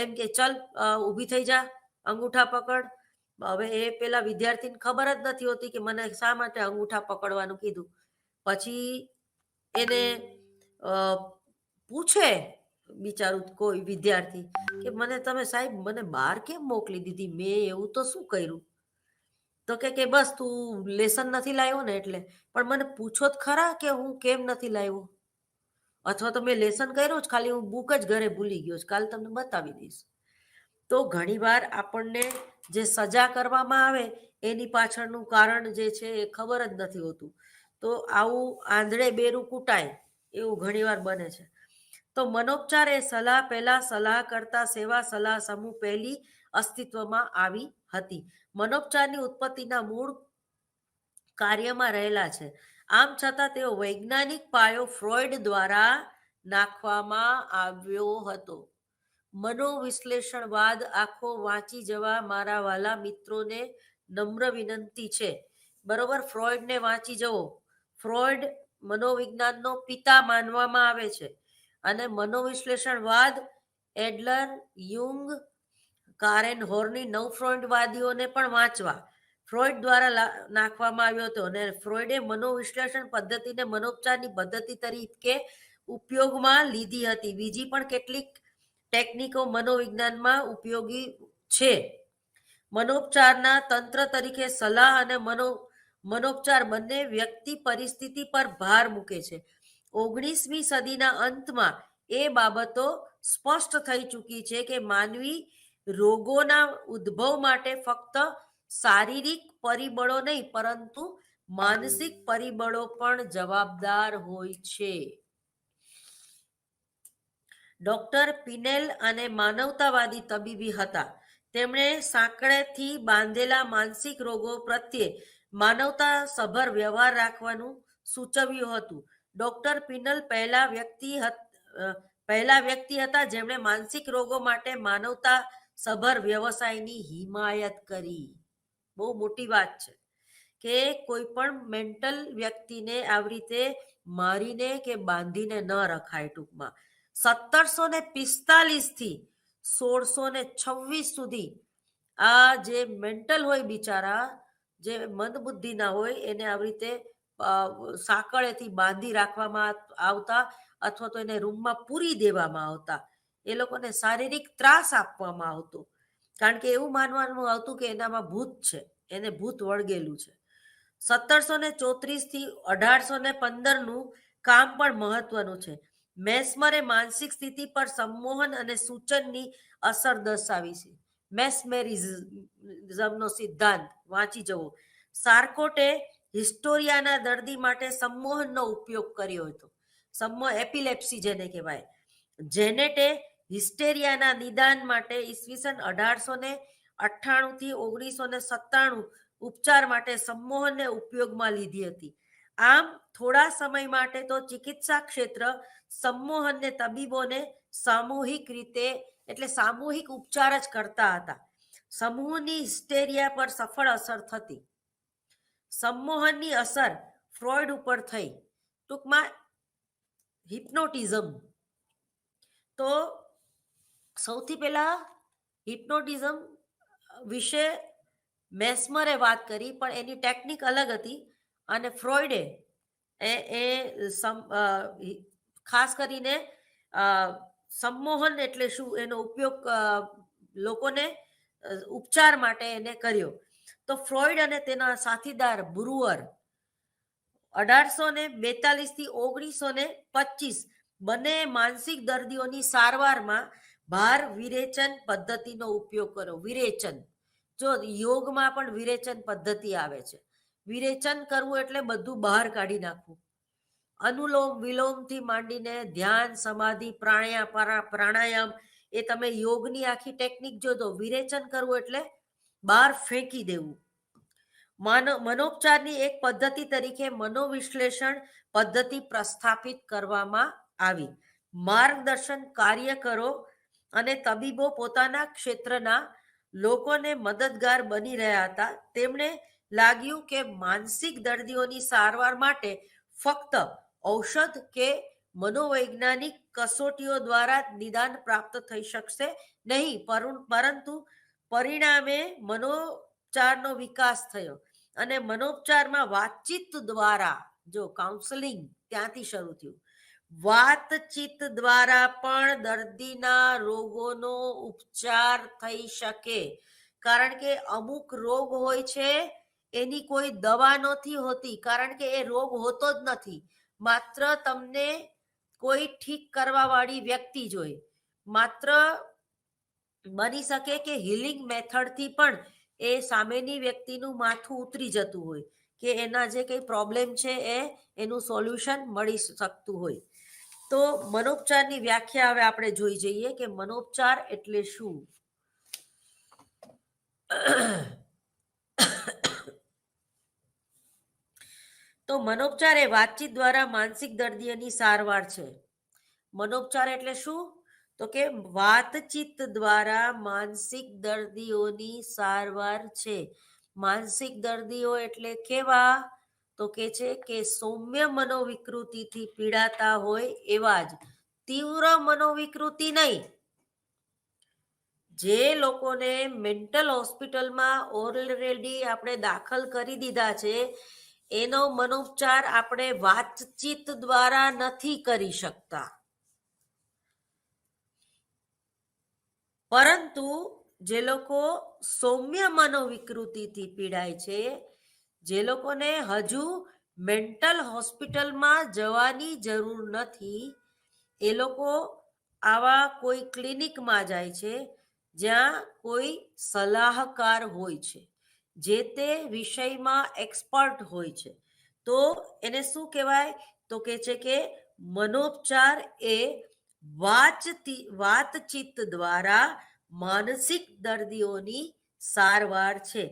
એમ કે ચલ ઊભી થઈ જા, અંગૂઠા પકડ. હવે એ પેલા વિદ્યાર્થીને ખબર જ નથી હોતી કે મને શા માટે અંગૂઠા પકડવાનું કીધું. પછી એને પૂછે બિચારું કોઈ વિદ્યાર્થી કે મને તમે સાહેબ મને બહાર કેમ મોકલી દીધી, મેં એવું તો શું કર્યું? તો કે બસ તું લેસન નથી લાવ્યો ને એટલે. પણ મને પૂછો જ ખરા કે હું કેમ નથી લાવ્યો, અથવા તો મેં લેસન કર્યું જ, ખાલી હું બુક જ ઘરે ભૂલી ગયો, કાલે તમને બતાવી દઈશ. તો ઘણીવાર આપણને જે સજા કરવામાં આવે એની પાછળનું કારણ જે છે એ ખબર જ નથી હોતું. તો આવું આંધળે બેરું કૂટાય એવું ઘણીવાર બને છે. તો મનોપચાર એ સલાહ પહેલા સલાહ કરતા સેવા સલાહ સમૂહ પહેલી અસ્તિત્વમાં આવી હતી. મનોપચારની ઉત્પત્તિના મૂળ કાર્યમાં રહેલા છે. આમ છતાં તેઓ વૈજ્ઞાનિક પાયો ફ્રોઈડ દ્વારા નાખવામાં આવ્યો હતો. મનોવિશ્લેષણવાદ આખો વાંચી જવા મારા વાલા મિત્રોને નમ્ર વિનંતી છે. બરોબર, ફ્રોઈડને વાંચી જવો. ફ્રોઈડ મનોવિજ્ઞાનનો પિતા માનવામાં આવે છે. અને મનોવિશ્લેષણવાદ એડલર, યુંગ, કારેન હોર્ની નવ ફ્રોઈડવાદીઓને પણ વાંચવા ફ્રોઈડ દ્વારા નાખવામાં આવ્યો હતો. અને ફ્રોઈડે મનોવિશ્લેષણ પદ્ધતિને મનોપચારની પદ્ધતિ તરીકે ઉપયોગમાં લીધી હતી. બીજી પણ કેટલીક ટેકનિકો મનોવિજ્ઞાનમાં ઉપયોગી છે. મનોપચારના તંત્ર તરીકે સલાહ અને મનોપચાર બંને વ્યક્તિ પરિસ્થિતિ પર ભાર મૂકે છે. 19મી સદીના અંતમાં એ બાબતો સ્પષ્ટ થઈ ચૂકી છે કે માનવી રોગોના ઉદ્ભવ માટે ફક્ત શારીરિક પરિબળો નહીં પરંતુ માનસિક પરિબળો પણ જવાબદાર હોય છે. ડોક્ટર પિનેલ અને માનવતાવાદી તબીબી હતા. તેમણે સાંકળેથી બાંધેલા માનસિક રોગો પ્રત્યે માનવતા સભર વ્યવહાર રાખવાનું સૂચવ્યું હતું. ડોક્ટર પિનલ પહેલા વ્યક્તિ હતા જેમણે માનસિક રોગો માટે માનવતા સભર વ્યવસાયની હિમાયત કરી. બહુ મોટી વાત છે કે કોઈ પણ મેન્ટલ વ્યક્તિને આવી રીતે મારીને કે બાંધીને ન રખાય. ટૂંકમાં 1745 થી 1626 સુધી આ જે મેન્ટલ હોય બિચારા, જે મંદબુદ્ધિના હોય, એને આવી રીતે સાંકળેથી બાંધી રાખવામાં આવતા અથવા તો એને રૂમમાં પૂરી દેવામાં આવતા. એ લોકોને શારીરિક ત્રાસ આપવામાં આવતો, કારણ કે એવું માનવામાં આવતું કે એનામાં ભૂત છે, એને ભૂત વળગેલું છે. 1734 થી 1815નું કામ પણ મહત્વનું છે. મેસ્મરે માનસિક સ્થિતિ પર સંમોહન અને સૂચનની અસર દર્શાવી છે. મેસ્મેરિઝમનો સિદ્ધાંત વાંચી જવો. સાર્કોટે હિસ્ટોરિયાના દર્દી માટે સંમોહનનો ઉપયોગ કર્યો હતો. એપિલેપ્સી જેને કહેવાય. જેનેટે હિસ્ટેરિયાના નિદાન માટે ઈસવીસન 1898 થી 1997 ઉપચાર માટે સંમોહનને ઉપયોગમાં લીધી હતી. આમ થોડા સમય માટે તો ચિકિત્સા ક્ષેત્ર સંમોહનને તબીબોને સામૂહિક રીતે એટલે સામૂહિક ઉપચાર જ કરતા હતા. સમૂહની હિસ્ટેરિયા પર સફળ અસર થતી. સંમોહનની અસર ફ્રોઈડ ઉપર થઈ, ટૂંકમાં હિપ્નોટિઝમ. તો સૌથી પહેલા હિપ્નોટિઝમ વિશે મેસ્મરે વાત કરી, પણ એની ટેકનિક અલગ હતી. અને ફ્રોઈડે એ ખાસ કરીને સંમોહન એટલે શું એનો ઉપયોગ લોકોને ઉપચાર માટે એને કર્યો. તો ફ્રોઈડ અને તેના સાથીદાર બ્રુઅર 1842 થી 1925 બંને માનસિક દર્દીઓની સારવારમાં ભાર વિરેચન પદ્ધતિનો ઉપયોગ કર્યો. વિરેચન, જો યોગમાં પણ વિરેચન પદ્ધતિ આવે છે. વિરેચન કરવું એટલે બધું બહાર કાઢી નાખવું. અનુલોમ વિલોમથી માંડીને ધ્યાન, સમાધિ, પ્રાણાયામ, એ તમે યોગની આખી ટેકનિક જો તો વિરેચન કરવું એટલે બહાર ફેંકી દેવું. મનોપચારની એક પદ્ધતિ તરીકે મનોવિશ્લેષણ પદ્ધતિ પ્રસ્થાપિત કરવામાં આવી. માર્ગદર્શન કાર્યકરો અને તબીબો પોતાના ક્ષેત્રના લોકોને મદદગાર બની રહ્યા હતા. તેમણે લાગ્યું કે માનસિક દર્દીઓની સારવાર માટે ફક્ત ઔષધ કે મનોવૈજ્ઞાનિક કસોટીઓ દ્વારા નિદાન પ્રાપ્ત થઈ શકશે નહીં, પરંતુ પરિણામે મનોપચારનો વિકાસ થયો. અને મનોપચારમાં વાતચીત દ્વારા, જો કાઉન્સેલિંગ ત્યાંથી શરૂ થયું, વાતચીત દ્વારા પણ દર્દીના રોગોનો ઉપચાર થઈ શકે. કારણ કે અમુક રોગ હોય છે એની કોઈ દવા નથી હોતી, કારણ કે એ રોગ હોતો જ નથી. માત્ર તમને કોઈ ઠીક કરવા વાળી વ્યક્તિ જોઈએ. માત્ર બની શકે કે હિલિંગ મેથડથી પણ એ સામેની વ્યક્તિનું માથું ઉતરી જતું હોય, કે એના જે કંઈ પ્રોબ્લેમ છે એનું સોલ્યુશન મળી શકતું હોય. તો મનોપચારની વ્યાખ્યા હવે આપણે જોઈ જઈએ કે મનોપચાર એટલે શું. તો મનોપચાર એ વાતચીત દ્વારા માનસિક દર્દીઓની સારવાર છે. મનોપચાર એટલે શું? તો કે વાતચીત દ્વારા માનસિક દર્દીઓની સારવાર છે. માનસિક દર્દીઓ એટલે કેવા? તો કે છે કે સૌમ્ય મનોવિકૃતિથી પીડાતા હોય એવા જ, તીવ્ર મનોવિકૃતિ નહીં. જે લોકોને મેન્ટલ હોસ્પિટલમાં ઓલરેડી આપણે દાખલ કરી દીધા છે, એનો મનોપચાર આપણે વાતચીત દ્વારા નથી કરી શકતા. પરંતુ જે લોકો સૌમ્ય મનોવિકૃતિથી પીડાય છે, જે લોકોને હજુ મેન્ટલ હોસ્પિટલમાં જવાની જરૂર નથી, એ લોકો આવા કોઈ ક્લિનિકમાં જાય છે જ્યાં કોઈ સલાહકાર હોય છે, જે તે વિષયમાં એક્સપર્ટ હોય છે. તો એને શું કહેવાય? તો કે છે કે મનોપચાર એ વાતચીત દ્વારા માનસિક દર્દીઓની સારવાર છે.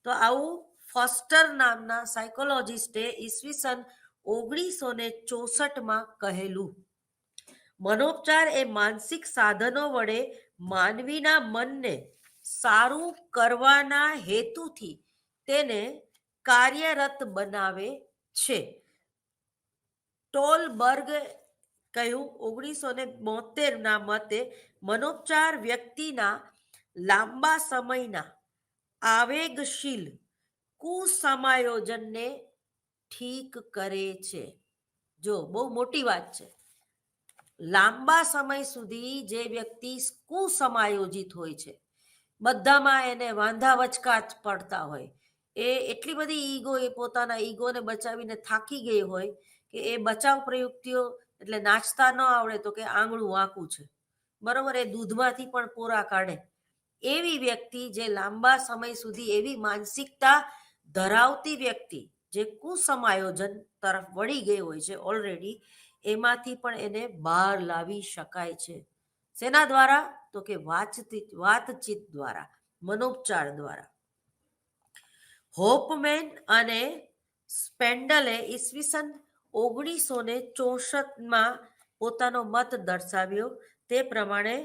તો આવું ફોસ્ટર નામના સાયકોલોજિસ્ટે ઈસવીસન 1964માં કહેલું. મનોપચાર એ માનસિક સાધનો વડે માનવીના મનને સારું કરવાના હેતુથી તેને કાર્યરત બનાવે છે. ટોલબર્ગ કહ્યું 1972ના મતે મનોપચાર વ્યક્તિના લાંબા સમયના આવેગશીલ કુસમાયોજનને ઠીક કરે છે. જો બહુ મોટી વાત છે. લાંબા સમય સુધી જે વ્યક્તિ કુસમાયોજિત હોય છે, બધામાં એને વાંધા વચકાચ પડતા હોય, એ એટલી બધી ઈગો, એ પોતાના ઈગોને બચાવીને થાકી ગઈ હોય કે એ બચાવ પ્રયુક્તિઓ, એટલે નાચતા ન આવડે તો કે આંગળું વાંકું છે, બરોબર, એ દૂધમાંથી પણ પોરા કાઢે. એવી વ્યક્તિ, જે લાંબા સમય સુધી એવી માનસિકતા ધરાવતી વ્યક્તિ, જે કુસમાયોજન તરફ વળી ગઈ હોય છે ઓલરેડી, એમાંથી પણ એને બહાર લાવી શકાય છે. શેના દ્વારા? તો કે વાતચીત દ્વારા, મનોપચાર દ્વારા. હોપમેન અને સ્પેન્ડલે ઈસવીસન 1964માં પોતાનો મત દર્શાવ્યો. તે પ્રમાણે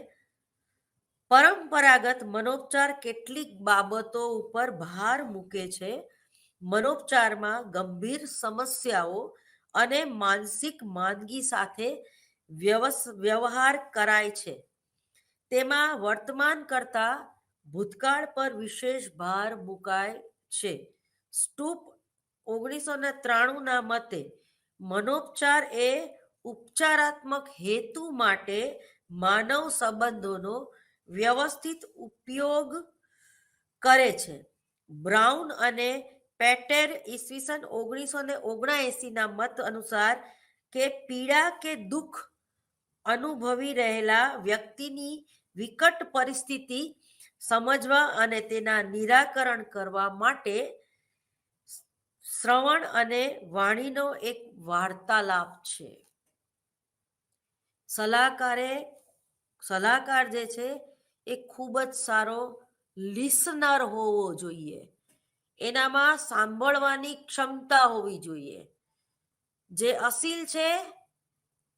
પરંપરાગત મનોપચાર કેટલીક બાબતો ઉપર ભાર મૂકે છે. મનોપચારમાં ગંભીર સમસ્યાઓ અને માનસિક માંદગી સાથે વ્યવહાર કરાય છે. તેમાં વર્તમાન કરતા ભૂતકાળ પર વિશેષ ભાર મુકાય છે. સ્ટૂપ 1993ના મતે મનોપચાર એ ઉપચારાત્મક હેતુ માટે માનવ સંબંધોનો વ્યવસ્થિત ઉપયોગ કરે છે. બ્રાઉન અને પેટેર ઈસવીસન 1979ના મત અનુસાર કે પીડા કે દુઃખ અનુભવી રહેલા વ્યક્તિની વિકટ પરિસ્થિતિ સમજવા અને તેના નિરાકરણ કરવા માટે શ્રવણ અને વાણીનો એક વાર્તાલાપ છે. સલાહકાર જે છે એ ખૂબ જ સારો લિસનર હોવો જોઈએ. એનામાં સાંભળવાની ક્ષમતા હોવી જોઈએ. જે અસીલ છે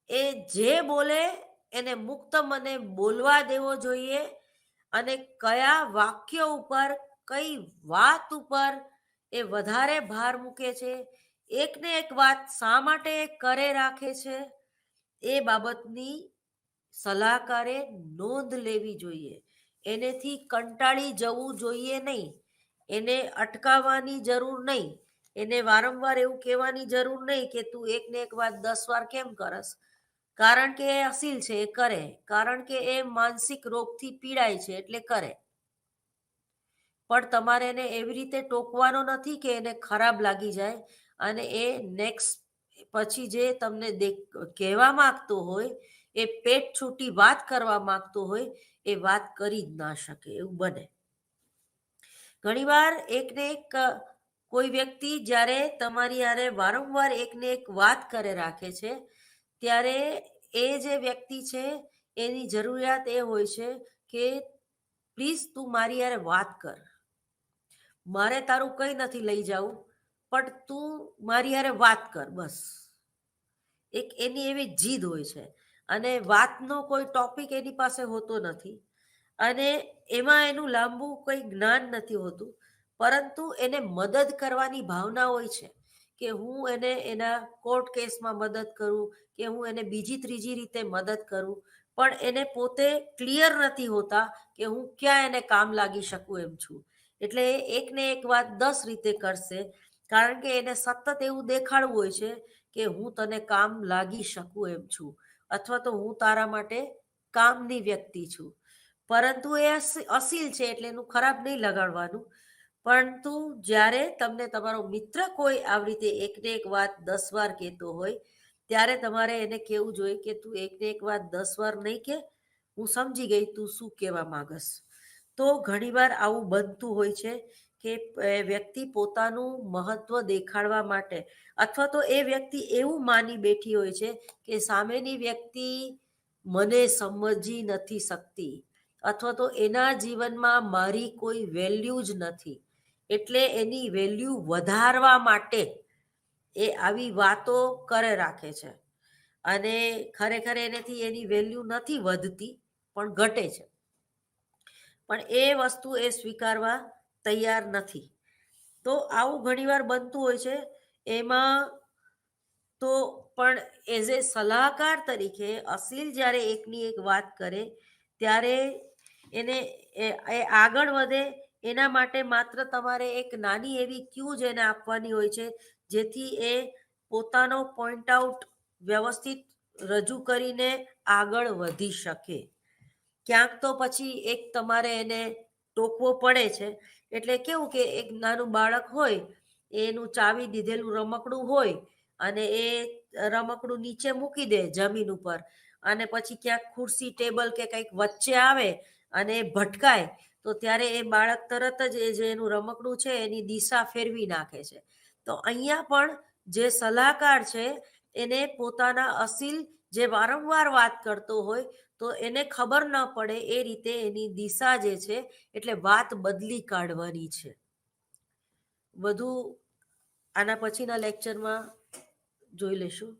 એ જે બોલે એને મુક્ત મને બોલવા દેવો જોઈએ અને કયા વાક્ય ઉપર કઈ વાત ઉપર એ વધારે ભાર મૂકે છે, એકને એક વાત શા માટે કરે રાખે છે, એ બાબતની સલાહકારે નોંધ લેવી જોઈએ. એનેથી કંટાળી જવું જોઈએ નહીં. એને અટકાવવાની જરૂર નહીં. એને વારંવાર એવું કહેવાની જરૂર નહીં કે તું એકને એક વાત 10 વાર કેમ કરસ. કારણ કે એ અસીલ છે એ કરે, કારણ કે એ માનસિક રોગથી પીડાય છે એટલે કરે. પણ તમારે એને એવી રીતે ટોકવાનો નથી કે એને ખરાબ લાગી જાય અને એ નેક્સ્ટ પછી જે તમને કહેવા માંગતો હોય એ પેટ છૂટી વાત કરવા માંગતો હોય એ વાત કરી જ ના શકે, એવું બને. ઘણીવાર એકને એક કોઈ વ્યક્તિ જ્યારે તમારી યારે વારંવાર એકને એક વાત કરે રાખે છે ત્યારે એ જે વ્યક્તિ છે એની જરૂરિયાત એ હોય છે કે પ્લીઝ તું મારી યારે વાત કર. મારે તારું કંઈ નથી લઈ જવું, પણ તું મારી યારે વાત કર બસ. એક એની એવી જીદ હોય છે અને વાતનો કોઈ ટોપિક એની પાસે હોતો નથી અને એમાં એનું લાંબુ કોઈ જ્ઞાન નથી હોતું, પરંતુ એને મદદ કરવાની ભાવના હોય છે કે હું એને એના કોર્ટ કેસમાં મદદ કરું કે હું એને બીજી ત્રીજી રીતે મદદ કરું, પણ એને પોતે ક્લિયર નથી હોતા કે હું ક્યાં એને કામ લાગી શકું એમ છું. એટલે એકને એક વાત 10 રીતે કરશે, કારણ કે એને સતત એવું દેખાડવું હોય છે કે હું તને કામ લાગી શકું એમ છું, અથવા તો હું તારા માટે કામની વ્યક્તિ છું. પરંતુ એ અસીલ છે એટલે એનું ખરાબ નહીં લગાડવાનું. પરંતુ જ્યારે તમને તમારો મિત્ર કોઈ આવી રીતે એકને એક વાત 10 વાર કહેતો હોય ત્યારે તમારે એને કહેવું જોઈએ કે તું એકને એક વાત 10 વાર નહીં કે, હું સમજી ગઈ તું શું કહેવા માંગસ. તો ઘણીવાર આવું બનતું હોય છે કે વ્યક્તિ પોતાનું મહત્વ દેખાડવા માટે અથવા તો એ વ્યક્તિ એવું માની બેઠી હોય છે કે સામેની વ્યક્તિ મને સમજી નથી શકતી અથવા તો એના જીવનમાં મારી કોઈ વેલ્યુ જ નથી, એટલે એની વેલ્યુ વધારવા માટે એ આવી વાતો કરે રાખે છે અને ખરેખર એનેથી એની વેલ્યુ નથી વધતી પણ ઘટે છે. પણ એ વસ્તુ એ સ્વીકારવા તૈયાર નથી. તો આવું ઘણીવાર બનતું હોય છે. એમાં તો પણ એઝ એ સલાહકાર તરીકે અસીલ જ્યારે એકની એક વાત કરે ત્યારે એને એ આગળ વધે એના માટે માત્ર તમારે એક નાની એવી ક્યુ જ એને આપવાની હોય છે જેથી એ પોતાનો પોઈન્ટ આઉટ વ્યવસ્થિત રજૂ કરીને આગળ વધી શકે. ક્યાંક તો પછી એક તમારે એને ટોકવો પડે છે. એટલે કેવું કે એક નાનું બાળક હોય એનું ચાવી દીધેલું રમકડું હોય અને એ રમકડું નીચે મૂકી દે જમીન ઉપર અને પછી ક્યાંક ખુરશી ટેબલ કે કંઈક વચ્ચે આવે અને એ ભટકાય તો ત્યારે એ બાળક તરત જ એ જે એનું રમકડું છે એની દિશા ફેરવી નાખે છે. તો અહીંયા પણ જે સલાહકાર છે એને પોતાના અસીલ જે વારંવાર વાત કરતો હોય તો એને ખબર ન પડે એ રીતે એની દિશા જે છે એટલે વાત બદલી કાઢવાની છે. વધુ આના પછીના લેક્ચરમાં જોઈ લેશું.